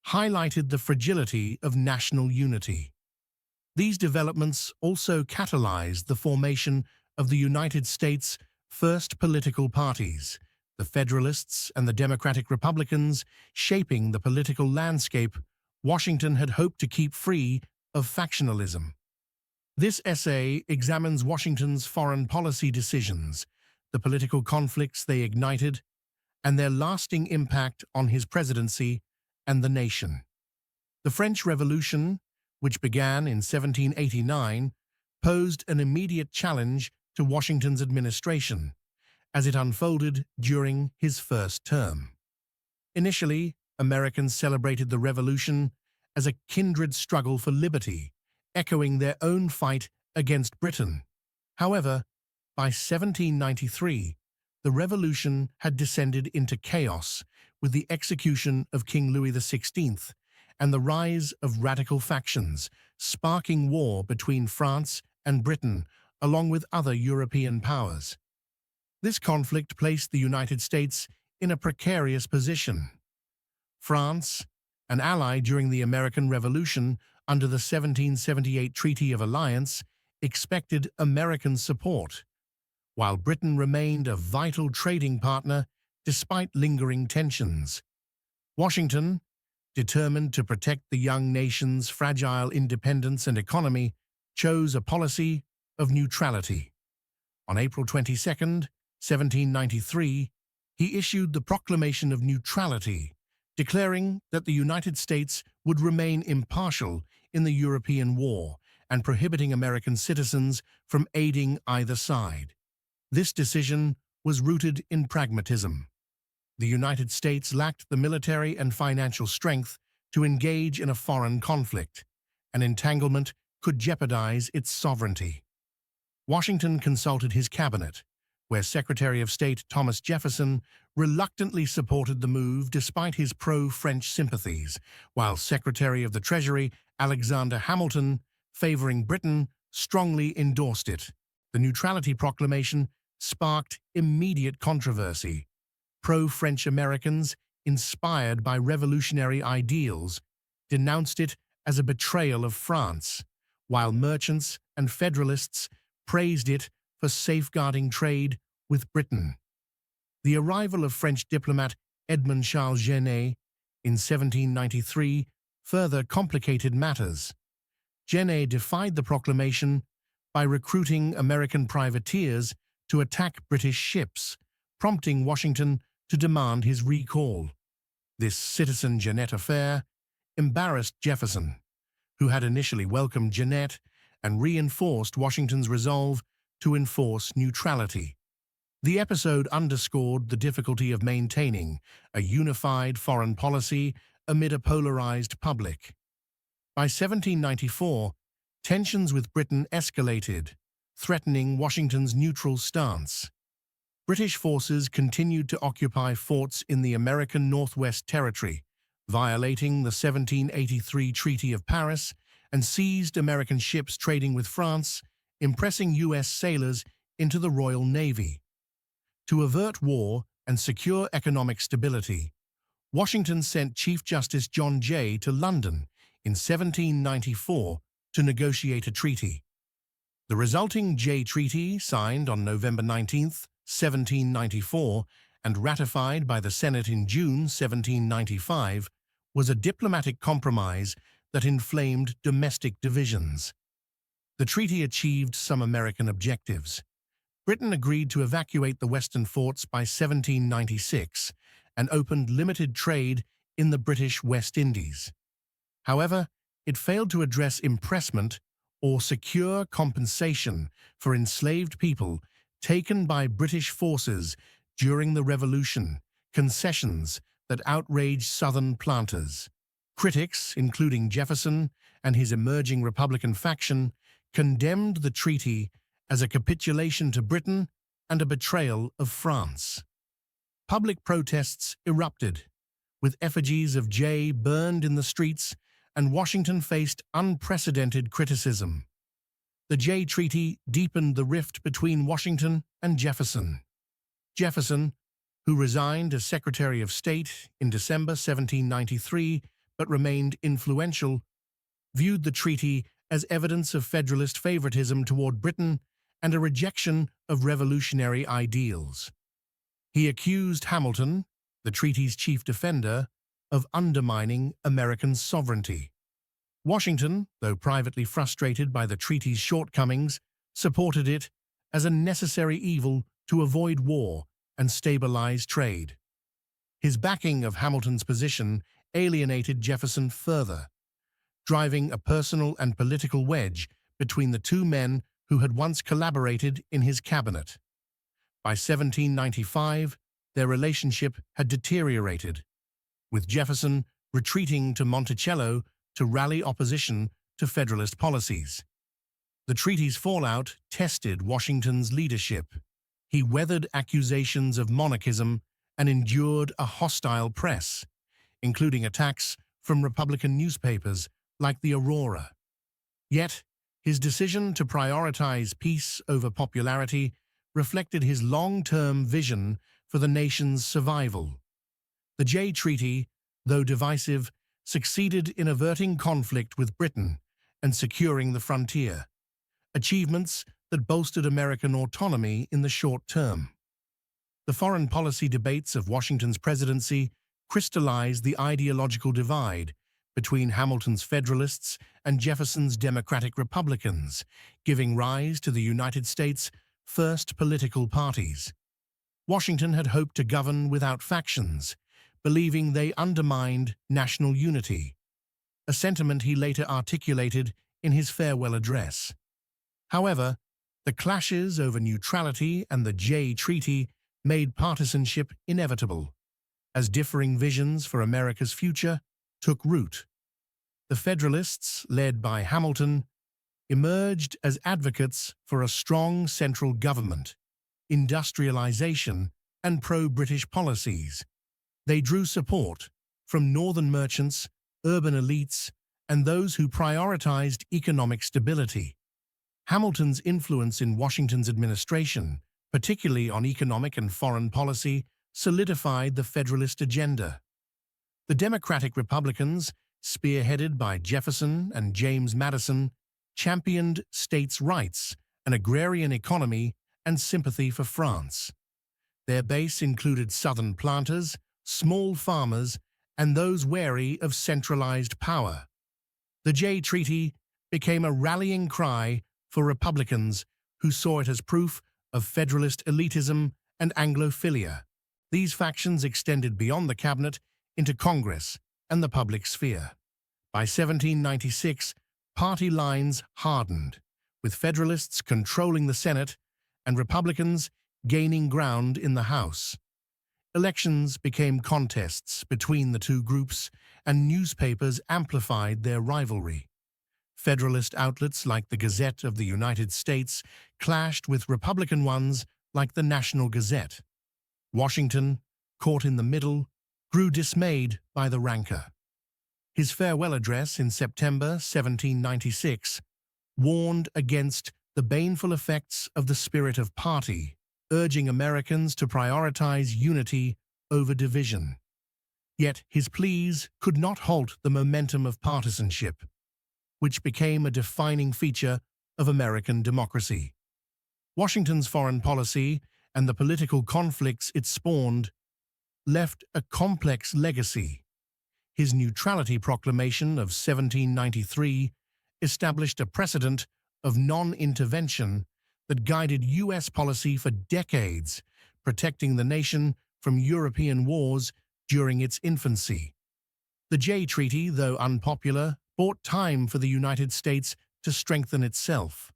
highlighted the fragility of national unity. These developments also catalyzed the formation of the United States' first political parties, the Federalists and the Democratic Republicans, shaping the political landscape Washington had hoped to keep free of factionalism. This essay examines Washington's foreign policy decisions, the political conflicts they ignited, and their lasting impact on his presidency and the nation. The French Revolution, which began in 1789, posed an immediate challenge to Washington's administration as it unfolded during his first term. Initially, Americans celebrated the Revolution as a kindred struggle for liberty, echoing their own fight against Britain. However, by 1793, the Revolution had descended into chaos with the execution of King Louis XVI and the rise of radical factions, sparking war between France and Britain, along with other European powers. This conflict placed the United States in a precarious position. France, an ally during the American Revolution under the 1778 Treaty of Alliance, expected American support, while Britain remained a vital trading partner despite lingering tensions. Washington, determined to protect the young nation's fragile independence and economy, chose a policy of neutrality. On April 22, 1793, he issued the Proclamation of Neutrality, declaring that the United States would remain impartial in the European war and prohibiting American citizens from aiding either side. This decision was rooted in pragmatism. The United States lacked the military and financial strength to engage in a foreign conflict. An entanglement could jeopardize its sovereignty. Washington consulted his cabinet, where Secretary of State Thomas Jefferson reluctantly supported the move despite his pro-French sympathies, while Secretary of the Treasury Alexander Hamilton, favoring Britain, strongly endorsed it. The Neutrality Proclamation sparked immediate controversy. Pro-French Americans, inspired by revolutionary ideals, denounced it as a betrayal of France, while merchants and Federalists praised it for safeguarding trade with Britain. The arrival of French diplomat Edmond Charles Genet in 1793 further complicated matters. Genet defied the proclamation by recruiting American privateers to attack British ships, prompting Washington to demand his recall. This Citizen Genet affair embarrassed Jefferson, who had initially welcomed Genet and reinforced Washington's resolve to enforce neutrality. The episode underscored the difficulty of maintaining a unified foreign policy amid a polarized public. By 1794, tensions with Britain escalated, threatening Washington's neutral stance. British forces continued to occupy forts in the American Northwest Territory, violating the 1783 Treaty of Paris, and seized American ships trading with France, impressing U.S. sailors into the Royal Navy. To avert war and secure economic stability, Washington sent Chief Justice John Jay to London in 1794 to negotiate a treaty. The resulting Jay Treaty, signed on November 19, 1794, and ratified by the Senate in June 1795, was a diplomatic compromise that inflamed domestic divisions. The treaty achieved some American objectives. Britain agreed to evacuate the Western forts by 1796 and opened limited trade in the British West Indies. However, it failed to address impressment or secure compensation for enslaved people taken by British forces during the Revolution, concessions that outraged Southern planters. Critics, including Jefferson and his emerging Republican faction, condemned the treaty as a capitulation to Britain and a betrayal of France. Public protests erupted, with effigies of Jay burned in the streets, and Washington faced unprecedented criticism. The Jay Treaty deepened the rift between Washington and Jefferson. Jefferson, who resigned as Secretary of State in December 1793 but remained influential, viewed the treaty as evidence of Federalist favoritism toward Britain and a rejection of revolutionary ideals. He accused Hamilton, the treaty's chief defender, of undermining American sovereignty. Washington, though privately frustrated by the treaty's shortcomings, supported it as a necessary evil to avoid war and stabilize trade. His backing of Hamilton's position alienated Jefferson further, driving a personal and political wedge between the two men who had once collaborated in his cabinet. By 1795, their relationship had deteriorated, with Jefferson retreating to Monticello to rally opposition to Federalist policies. The treaty's fallout tested Washington's leadership. He weathered accusations of monarchism and endured a hostile press, including attacks from Republican newspapers like the Aurora. Yet, his decision to prioritize peace over popularity reflected his long-term vision for the nation's survival. The Jay Treaty, though divisive, succeeded in averting conflict with Britain and securing the frontier, achievements that bolstered American autonomy in the short term. The foreign policy debates of Washington's presidency crystallized the ideological divide between Hamilton's Federalists and Jefferson's Democratic Republicans, giving rise to the United States' first political parties. Washington had hoped to govern without factions, believing they undermined national unity, a sentiment he later articulated in his farewell address. However, the clashes over neutrality and the Jay Treaty made partisanship inevitable, as differing visions for America's future took root. The Federalists, led by Hamilton, emerged as advocates for a strong central government, industrialization, and pro-British policies. They drew support from northern merchants, urban elites, and those who prioritized economic stability. Hamilton's influence in Washington's administration, particularly on economic and foreign policy, solidified the Federalist agenda. The Democratic Republicans, spearheaded by Jefferson and James Madison, championed states' rights, an agrarian economy, and sympathy for France. Their base included Southern planters, small farmers, and those wary of centralized power. The Jay Treaty became a rallying cry for Republicans who saw it as proof of Federalist elitism and Anglophilia. These factions extended beyond the cabinet into Congress and the public sphere. By 1796, party lines hardened, with Federalists controlling the Senate and Republicans gaining ground in the House. Elections became contests between the two groups, and newspapers amplified their rivalry. Federalist outlets like the Gazette of the United States clashed with Republican ones like the National Gazette. Washington, caught in the middle, grew dismayed by the rancor. His farewell address in September 1796 warned against the baneful effects of the spirit of party, urging Americans to prioritize unity over division. Yet his pleas could not halt the momentum of partisanship, which became a defining feature of American democracy. Washington's foreign policy and the political conflicts it spawned left a complex legacy. His neutrality proclamation of 1793 established a precedent of non-intervention that guided U.S. policy for decades, protecting the nation from European wars during its infancy. The Jay Treaty, though unpopular, bought time for the United States to strengthen itself,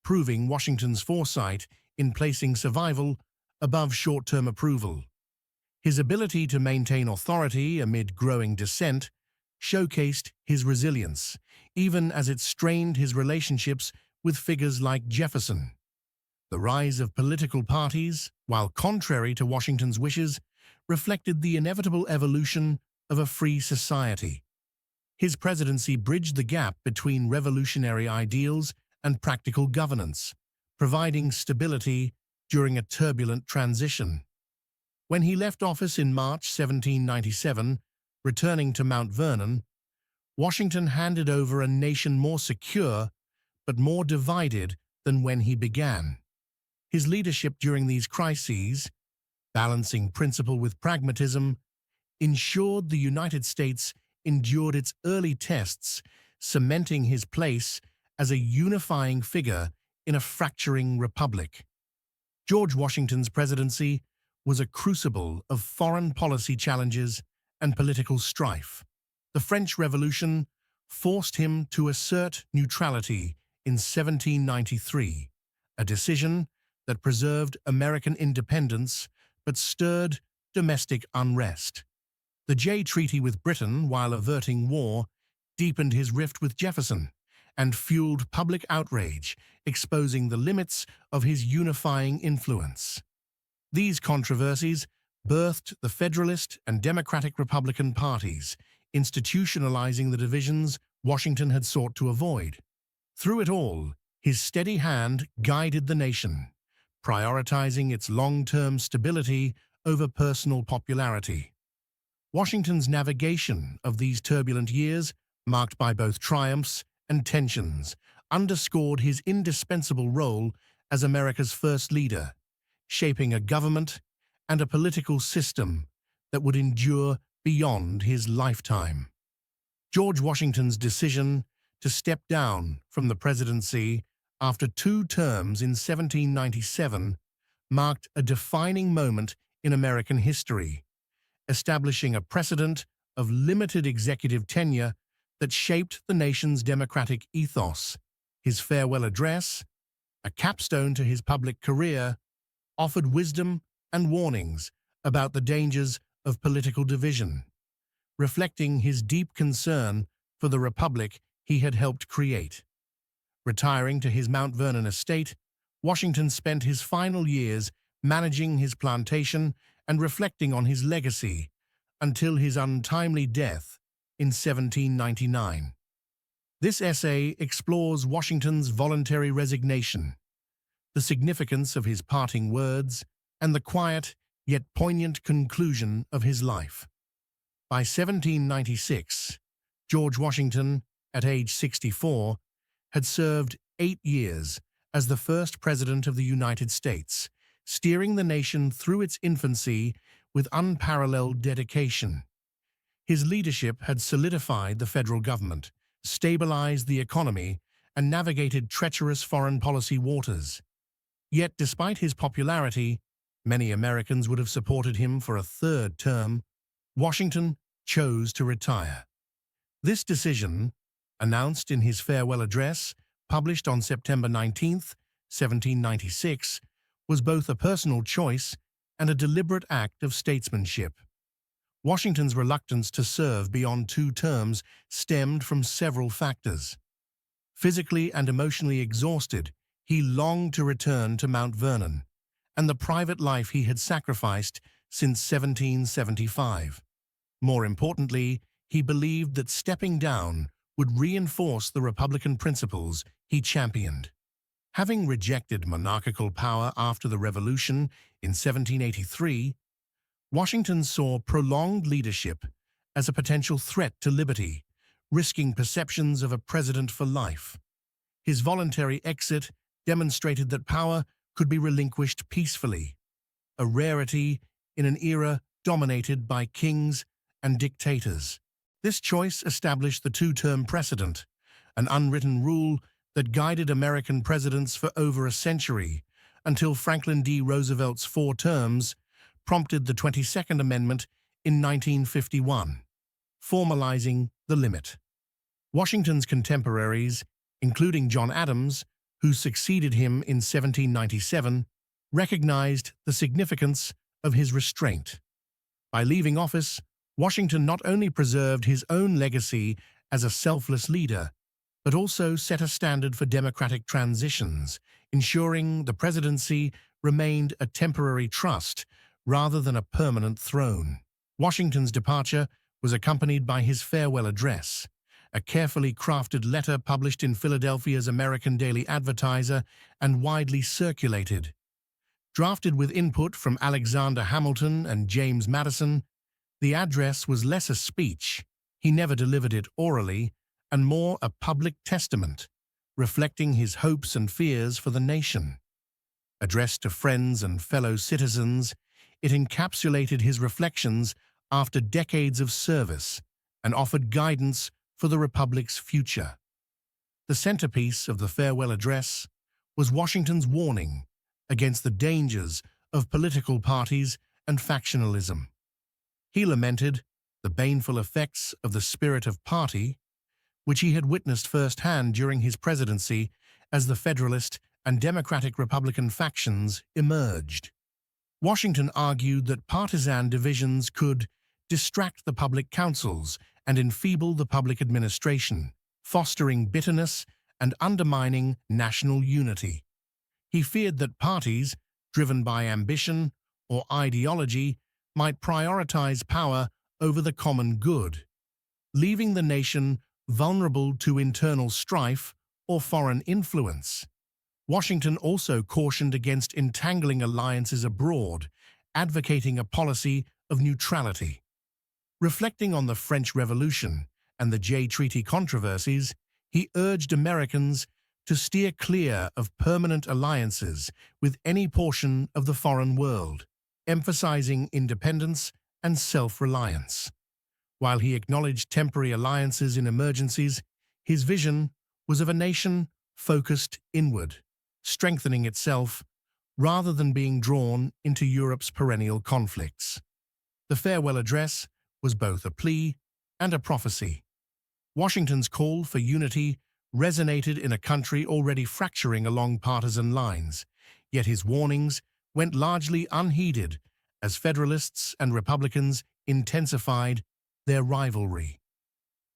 proving Washington's foresight in placing survival above short-term approval. His ability to maintain authority amid growing dissent showcased his resilience, even as it strained his relationships with figures like Jefferson. The rise of political parties, while contrary to Washington's wishes, reflected the inevitable evolution of a free society. His presidency bridged the gap between revolutionary ideals and practical governance, providing stability during a turbulent transition. When he left office in March 1797, returning to Mount Vernon, Washington handed over a nation more secure but more divided than when he began. His leadership during these crises, balancing principle with pragmatism, ensured the United States endured its early tests, cementing his place as a unifying figure in a fracturing republic. George Washington's presidency was a crucible of foreign policy challenges and political strife. The French Revolution forced him to assert neutrality in 1793, a decision that preserved American independence but stirred domestic unrest. The Jay Treaty with Britain, while averting war, deepened his rift with Jefferson and fueled public outrage, exposing the limits of his unifying influence. These controversies birthed the Federalist and Democratic Republican parties, institutionalizing the divisions Washington had sought to avoid. Through it all, his steady hand guided the nation, prioritizing its long-term stability over personal popularity. Washington's navigation of these turbulent years, marked by both triumphs and tensions, underscored his indispensable role as America's first leader, shaping a government and a political system that would endure beyond his lifetime. George Washington's decision to step down from the presidency after 2 terms in 1797 marked a defining moment in American history, establishing a precedent of limited executive tenure that shaped the nation's democratic ethos. His farewell address, a capstone to his public career, offered wisdom and warnings about the dangers of political division, reflecting his deep concern for the republic he had helped create. Retiring to his Mount Vernon estate, Washington spent his final years managing his plantation and reflecting on his legacy until his untimely death in 1799. This essay explores Washington's voluntary resignation, the significance of his parting words, and the quiet yet poignant conclusion of his life. By 1796, George Washington, at age 64, had served 8 years as the first President of the United States, steering the nation through its infancy with unparalleled dedication. His leadership had solidified the federal government, stabilized the economy, and navigated treacherous foreign policy waters. Yet, despite his popularity, many Americans would have supported him for a 3rd term. Washington chose to retire. This decision, announced in his farewell address, published on September 19, 1796, was both a personal choice and a deliberate act of statesmanship. Washington's reluctance to serve beyond 2 terms stemmed from several factors. Physically and emotionally exhausted, he longed to return to Mount Vernon and the private life he had sacrificed since 1775. More importantly, he believed that stepping down would reinforce the Republican principles he championed. Having rejected monarchical power after the Revolution in 1783, Washington saw prolonged leadership as a potential threat to liberty, risking perceptions of a president for life. His voluntary exit demonstrated that power could be relinquished peacefully, a rarity in an era dominated by kings and dictators. This choice established the 2-term precedent, an unwritten rule that guided American presidents for over a century, until Franklin D. Roosevelt's 4 terms prompted the 22nd Amendment in 1951, formalizing the limit. Washington's contemporaries, including John Adams, who succeeded him in 1797, recognized the significance of his restraint. By leaving office, Washington not only preserved his own legacy as a selfless leader, but also set a standard for democratic transitions, ensuring the presidency remained a temporary trust rather than a permanent throne. Washington's departure was accompanied by his farewell address, a carefully crafted letter published in Philadelphia's American Daily Advertiser and widely circulated. Drafted with input from Alexander Hamilton and James Madison, the address was less a speech, he never delivered it orally, and more a public testament, reflecting his hopes and fears for the nation. Addressed to friends and fellow citizens, it encapsulated his reflections after decades of service and offered guidance for the Republic's future. The centerpiece of the farewell address was Washington's warning against the dangers of political parties and factionalism. He lamented the baneful effects of the spirit of party, which he had witnessed firsthand during his presidency as the Federalist and Democratic Republican factions emerged. Washington argued that partisan divisions could distract the public councils and enfeeble the public administration, fostering bitterness and undermining national unity. He feared that parties, driven by ambition or ideology, might prioritize power over the common good, leaving the nation vulnerable to internal strife or foreign influence. Washington also cautioned against entangling alliances abroad, advocating a policy of neutrality. Reflecting on the French Revolution and the Jay Treaty controversies, he urged Americans to steer clear of permanent alliances with any portion of the foreign world, emphasizing independence and self-reliance. While he acknowledged temporary alliances in emergencies, his vision was of a nation focused inward, strengthening itself rather than being drawn into Europe's perennial conflicts. The farewell address was both a plea and a prophecy. Washington's call for unity resonated in a country already fracturing along partisan lines, yet his warnings went largely unheeded as Federalists and Republicans intensified their rivalry.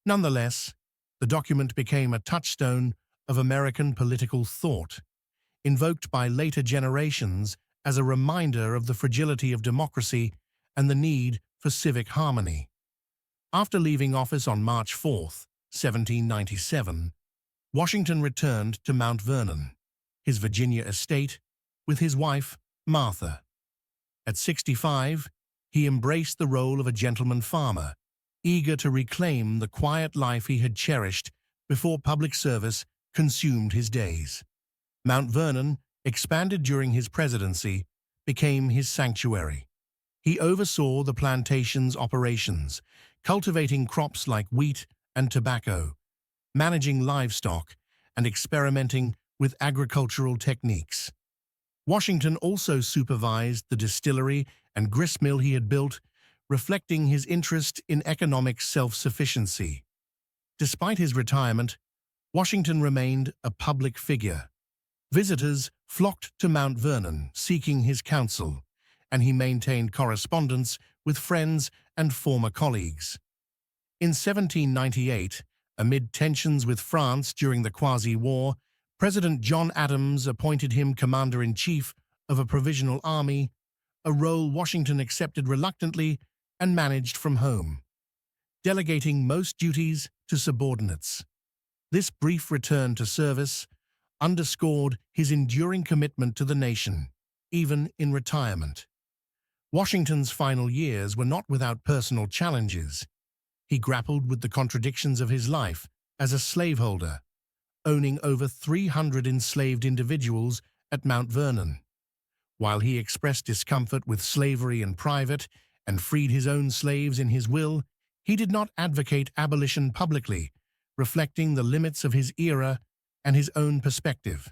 Nonetheless, the document became a touchstone of American political thought, invoked by later generations as a reminder of the fragility of democracy and the need for civic harmony. After leaving office on March 4, 1797, Washington returned to Mount Vernon, his Virginia estate, with his wife, Martha. At 65, he embraced the role of a gentleman farmer, eager to reclaim the quiet life he had cherished before public service consumed his days. Mount Vernon, expanded during his presidency, became his sanctuary. He oversaw the plantation's operations, cultivating crops like wheat and tobacco, managing livestock, and experimenting with agricultural techniques. Washington also supervised the distillery and gristmill he had built, reflecting his interest in economic self-sufficiency. Despite his retirement, Washington remained a public figure. Visitors flocked to Mount Vernon seeking his counsel, and he maintained correspondence with friends and former colleagues. In 1798, amid tensions with France during the Quasi-War, President John Adams appointed him commander-in-chief of a provisional army, a role Washington accepted reluctantly and managed from home, delegating most duties to subordinates. This brief return to service underscored his enduring commitment to the nation, even in retirement. Washington's final years were not without personal challenges. He grappled with the contradictions of his life as a slaveholder, owning over 300 enslaved individuals at Mount Vernon. While he expressed discomfort with slavery in private and freed his own slaves in his will, he did not advocate abolition publicly, reflecting the limits of his era and his own perspective.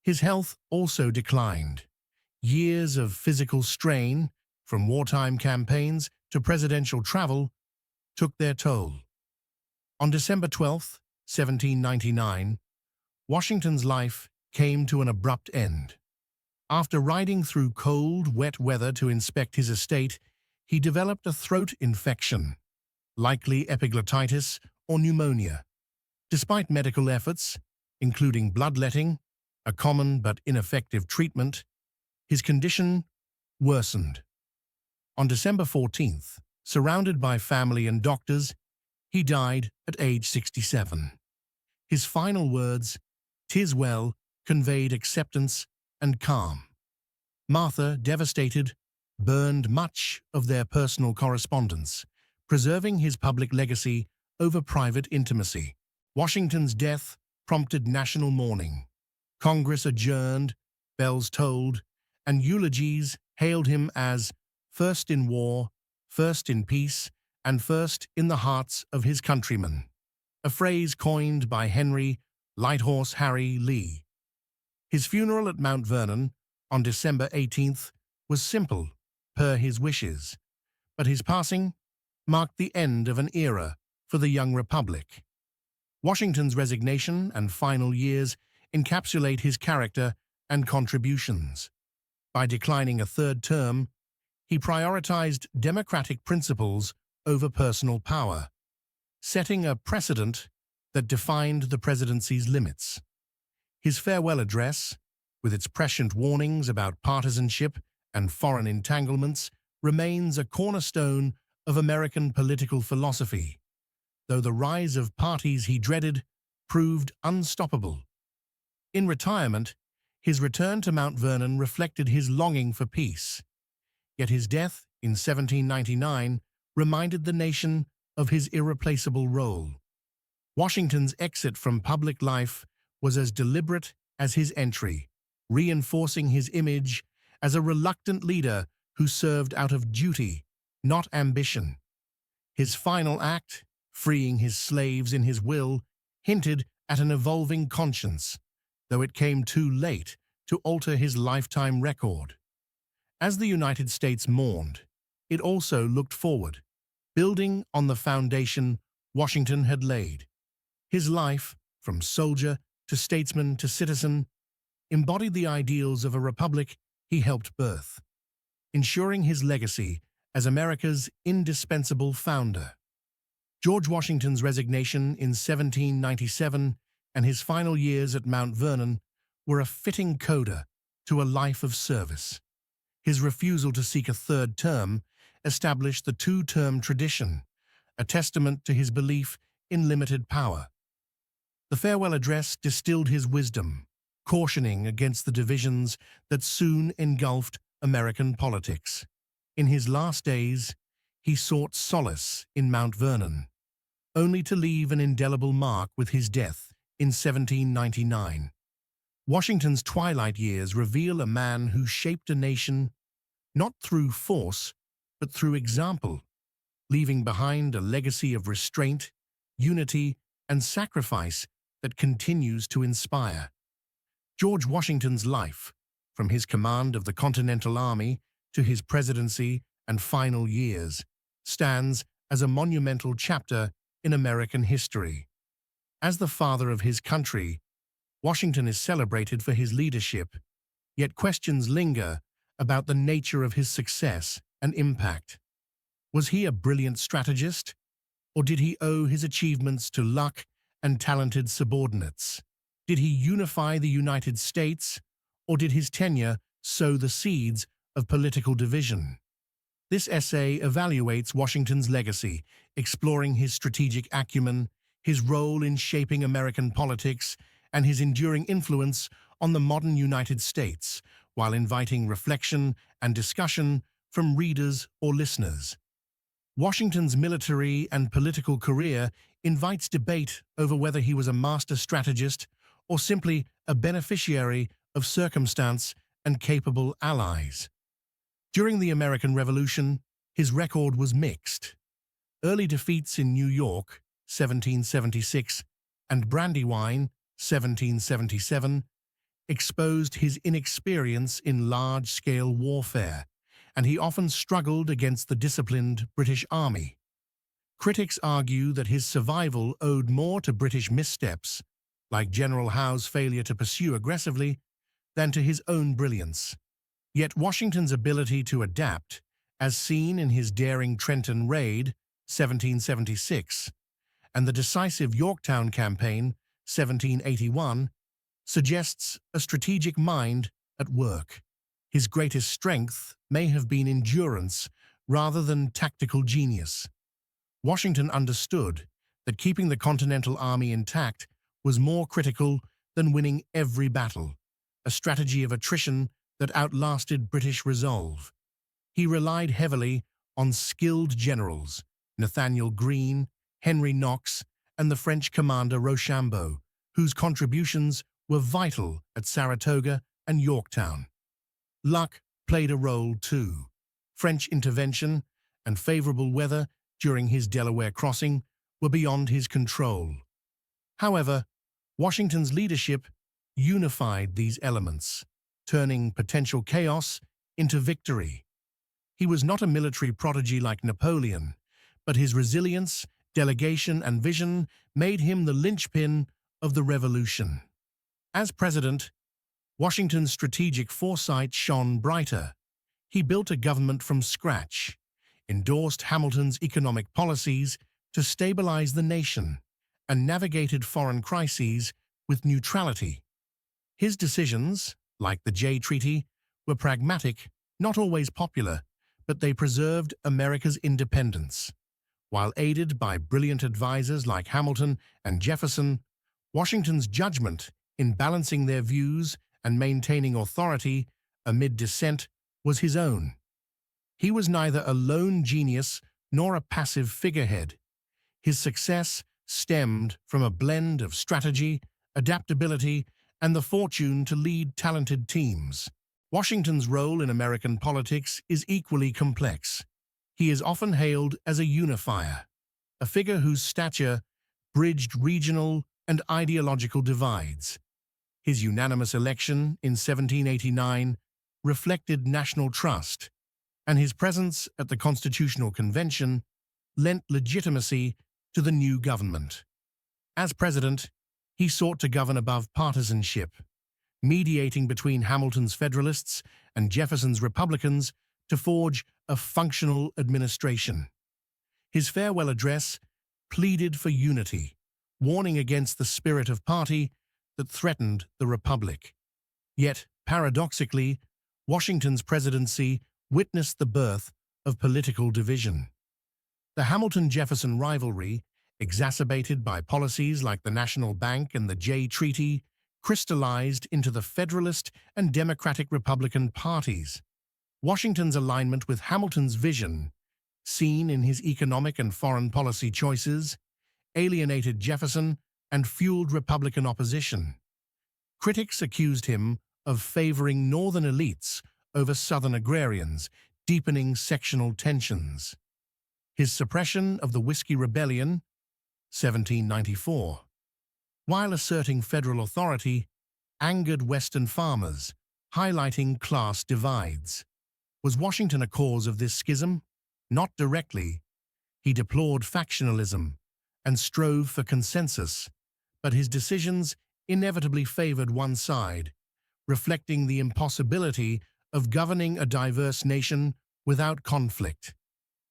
His health also declined. Years of physical strain, from wartime campaigns to presidential travel, took their toll. On December 12, 1799, Washington's life came to an abrupt end. After riding through cold, wet weather to inspect his estate, he developed a throat infection, likely epiglottitis or pneumonia. Despite medical efforts, including bloodletting, a common but ineffective treatment, his condition worsened. On December 14th, surrounded by family and doctors, he died at age 67. His final words, "'Tis well," conveyed acceptance and calm. Martha, devastated, burned much of their personal correspondence, preserving his public legacy over private intimacy. Washington's death prompted national mourning. Congress adjourned, bells tolled, and eulogies hailed him as first in war, first in peace, and first in the hearts of his countrymen, a phrase coined by Henry "Lighthorse Harry" Lee. His funeral at Mount Vernon on December 18th was simple per his wishes, but his passing marked the end of an era for the young republic. Washington's resignation and final years encapsulate his character and contributions. By declining a third term, he prioritized democratic principles over personal power, setting a precedent that defined the presidency's limits. His farewell address, with its prescient warnings about partisanship and foreign entanglements, remains a cornerstone of American political philosophy, though the rise of parties he dreaded proved unstoppable. In retirement, his return to Mount Vernon reflected his longing for peace, yet his death in 1799 reminded the nation of his irreplaceable role. Washington's exit from public life was as deliberate as his entry, reinforcing his image as a reluctant leader who served out of duty, not ambition. His final act, freeing his slaves in his will, hinted at an evolving conscience, though it came too late to alter his lifetime record. As the United States mourned, it also looked forward, building on the foundation Washington had laid. His life, from soldier to statesman to citizen, embodied the ideals of a republic he helped birth, ensuring his legacy as America's indispensable founder. George Washington's resignation in 1797 and his final years at Mount Vernon were a fitting coda to a life of service. His refusal to seek a third term established the two-term tradition, a testament to his belief in limited power. The farewell address distilled his wisdom, cautioning against the divisions that soon engulfed American politics. In his last days, he sought solace in Mount Vernon, only to leave an indelible mark with his death in 1799. Washington's twilight years reveal a man who shaped a nation not through force, but through example, leaving behind a legacy of restraint, unity, and sacrifice that continues to inspire. George Washington's life, from his command of the Continental Army to his presidency and final years, stands as a monumental chapter in American history. As the father of his country, Washington is celebrated for his leadership, yet questions linger about the nature of his success and impact. Was he a brilliant strategist, or did he owe his achievements to luck and talented subordinates? Did he unify the United States, or did his tenure sow the seeds of political division? This essay evaluates Washington's legacy, exploring his strategic acumen, his role in shaping American politics, and his enduring influence on the modern United States, while inviting reflection and discussion from readers or listeners. Washington's military and political career invites debate over whether he was a master strategist or simply a beneficiary of circumstance and capable allies. During the American Revolution, his record was mixed. Early defeats in New York, 1776, and Brandywine, 1777, exposed his inexperience in large-scale warfare, and he often struggled against the disciplined British Army. Critics argue that his survival owed more to British missteps, like General Howe's failure to pursue aggressively, than to his own brilliance. Yet Washington's ability to adapt, as seen in his daring Trenton Raid, 1776, and the decisive Yorktown Campaign, 1781, suggests a strategic mind at work. His greatest strength may have been endurance rather than tactical genius. Washington understood that keeping the Continental Army intact was more critical than winning every battle, a strategy of attrition that outlasted British resolve. He relied heavily on skilled generals, Nathaniel Greene, Henry Knox, and the French commander Rochambeau, whose contributions were vital at Saratoga and Yorktown. Luck played a role too. French intervention and favorable weather during his Delaware crossing were beyond his control. However, Washington's leadership unified these elements, turning potential chaos into victory. He was not a military prodigy like Napoleon, but his resilience, delegation, and vision made him the linchpin of the revolution. As president, Washington's strategic foresight shone brighter. He built a government from scratch, endorsed Hamilton's economic policies to stabilize the nation, and navigated foreign crises with neutrality. His decisions, like the Jay Treaty, were pragmatic, not always popular, but they preserved America's independence. While aided by brilliant advisors like Hamilton and Jefferson, Washington's judgment in balancing their views and maintaining authority amid dissent was his own. He was neither a lone genius nor a passive figurehead. His success stemmed from a blend of strategy, adaptability, and the fortune to lead talented teams. Washington's role in American politics is equally complex. He is often hailed as a unifier, a figure whose stature bridged regional and ideological divides. His unanimous election in 1789 reflected national trust, and his presence at the Constitutional Convention lent legitimacy to the new government. As president, he sought to govern above partisanship, mediating between Hamilton's Federalists and Jefferson's Republicans to forge a functional administration. His farewell address pleaded for unity, warning against the spirit of party that threatened the Republic. Yet, paradoxically, Washington's presidency witnessed the birth of political division. The Hamilton-Jefferson rivalry, exacerbated by policies like the National Bank and the Jay Treaty, crystallized into the Federalist and Democratic-Republican parties. Washington's alignment with Hamilton's vision, seen in his economic and foreign policy choices, alienated Jefferson and fueled Republican opposition. Critics accused him of favoring Northern elites over Southern agrarians, deepening sectional tensions. His suppression of the Whiskey Rebellion, 1794, while asserting federal authority, angered Western farmers, highlighting class divides. Was Washington a cause of this schism? Not directly. He deplored factionalism and strove for consensus, but his decisions inevitably favored one side, reflecting the impossibility of governing a diverse nation without conflict.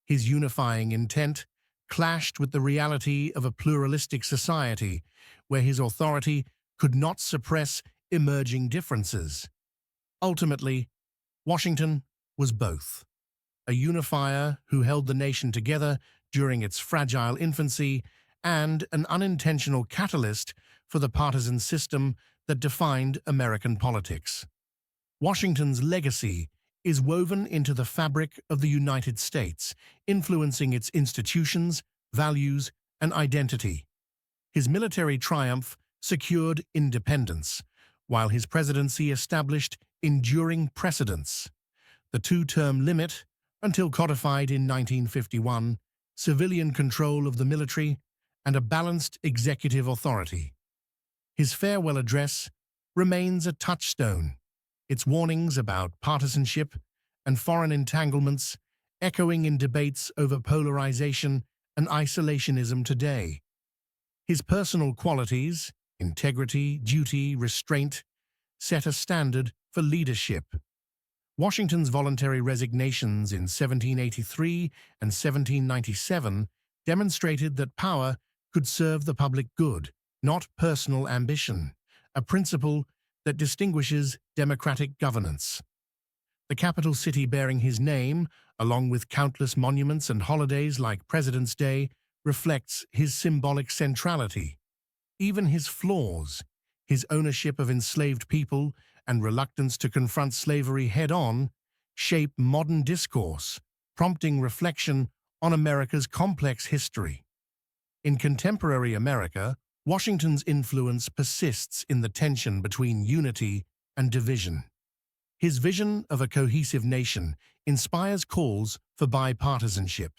His unifying intent clashed with the reality of a pluralistic society where his authority could not suppress emerging differences. Ultimately, Washington was both a unifier who held the nation together during its fragile infancy and an unintentional catalyst for the partisan system that defined American politics. Washington's legacy is woven into the fabric of the United States, influencing its institutions, values, and identity. His military triumph secured independence, while his presidency established enduring precedents. The two-term limit, until codified in 1951, civilian control of the military, and a balanced executive authority. His farewell address remains a touchstone, its warnings about partisanship and foreign entanglements echoing in debates over polarization and isolationism today. His personal qualities, integrity, duty, restraint, set a standard for leadership. Washington's voluntary resignations in 1783 and 1797 demonstrated that power could serve the public good, not personal ambition, a principle that distinguishes democratic governance. The capital city bearing his name, along with countless monuments and holidays like President's Day, reflects his symbolic centrality. Even his flaws, his ownership of enslaved people and reluctance to confront slavery head-on, shape modern discourse, prompting reflection on America's complex history. In contemporary America, Washington's influence persists in the tension between unity and division. His vision of a cohesive nation inspires calls for bipartisanship,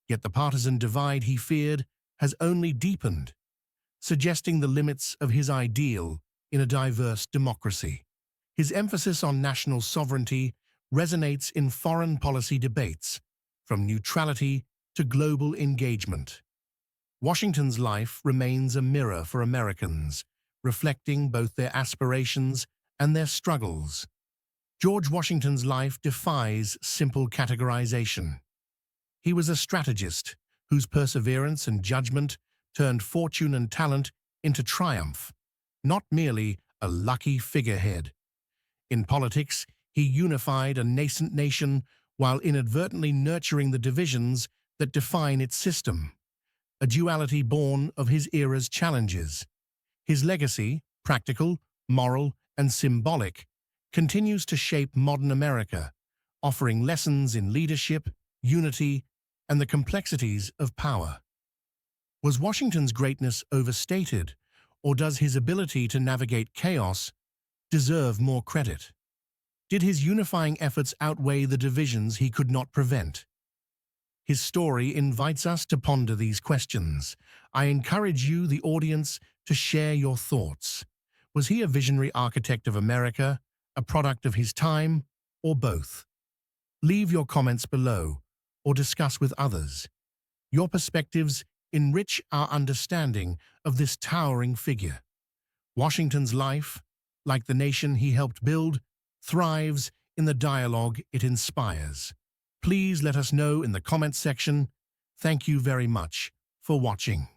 yet the partisan divide he feared has only deepened, suggesting the limits of his ideal in a diverse democracy. His emphasis on national sovereignty resonates in foreign policy debates, from neutrality to global engagement. Washington's life remains a mirror for Americans, reflecting both their aspirations and their struggles. George Washington's life defies simple categorization. He was a strategist whose perseverance and judgment turned fortune and talent into triumph, not merely a lucky figurehead. In politics, he unified a nascent nation while inadvertently nurturing the divisions that define its system, a duality born of his era's challenges. His legacy, practical, moral, and symbolic, continues to shape modern America, offering lessons in leadership, unity, and the complexities of power. Was Washington's greatness overstated, or does his ability to navigate chaos deserve more credit? Did his unifying efforts outweigh the divisions he could not prevent? His story invites us to ponder these questions. I encourage you, the audience, to share your thoughts. Was he a visionary architect of America, a product of his time, or both? Leave your comments below, or discuss with others. Your perspectives enrich our understanding of this towering figure. Washington's life, like the nation he helped build, thrives in the dialogue it inspires. Please let us know in the comments section. Thank you very much for watching.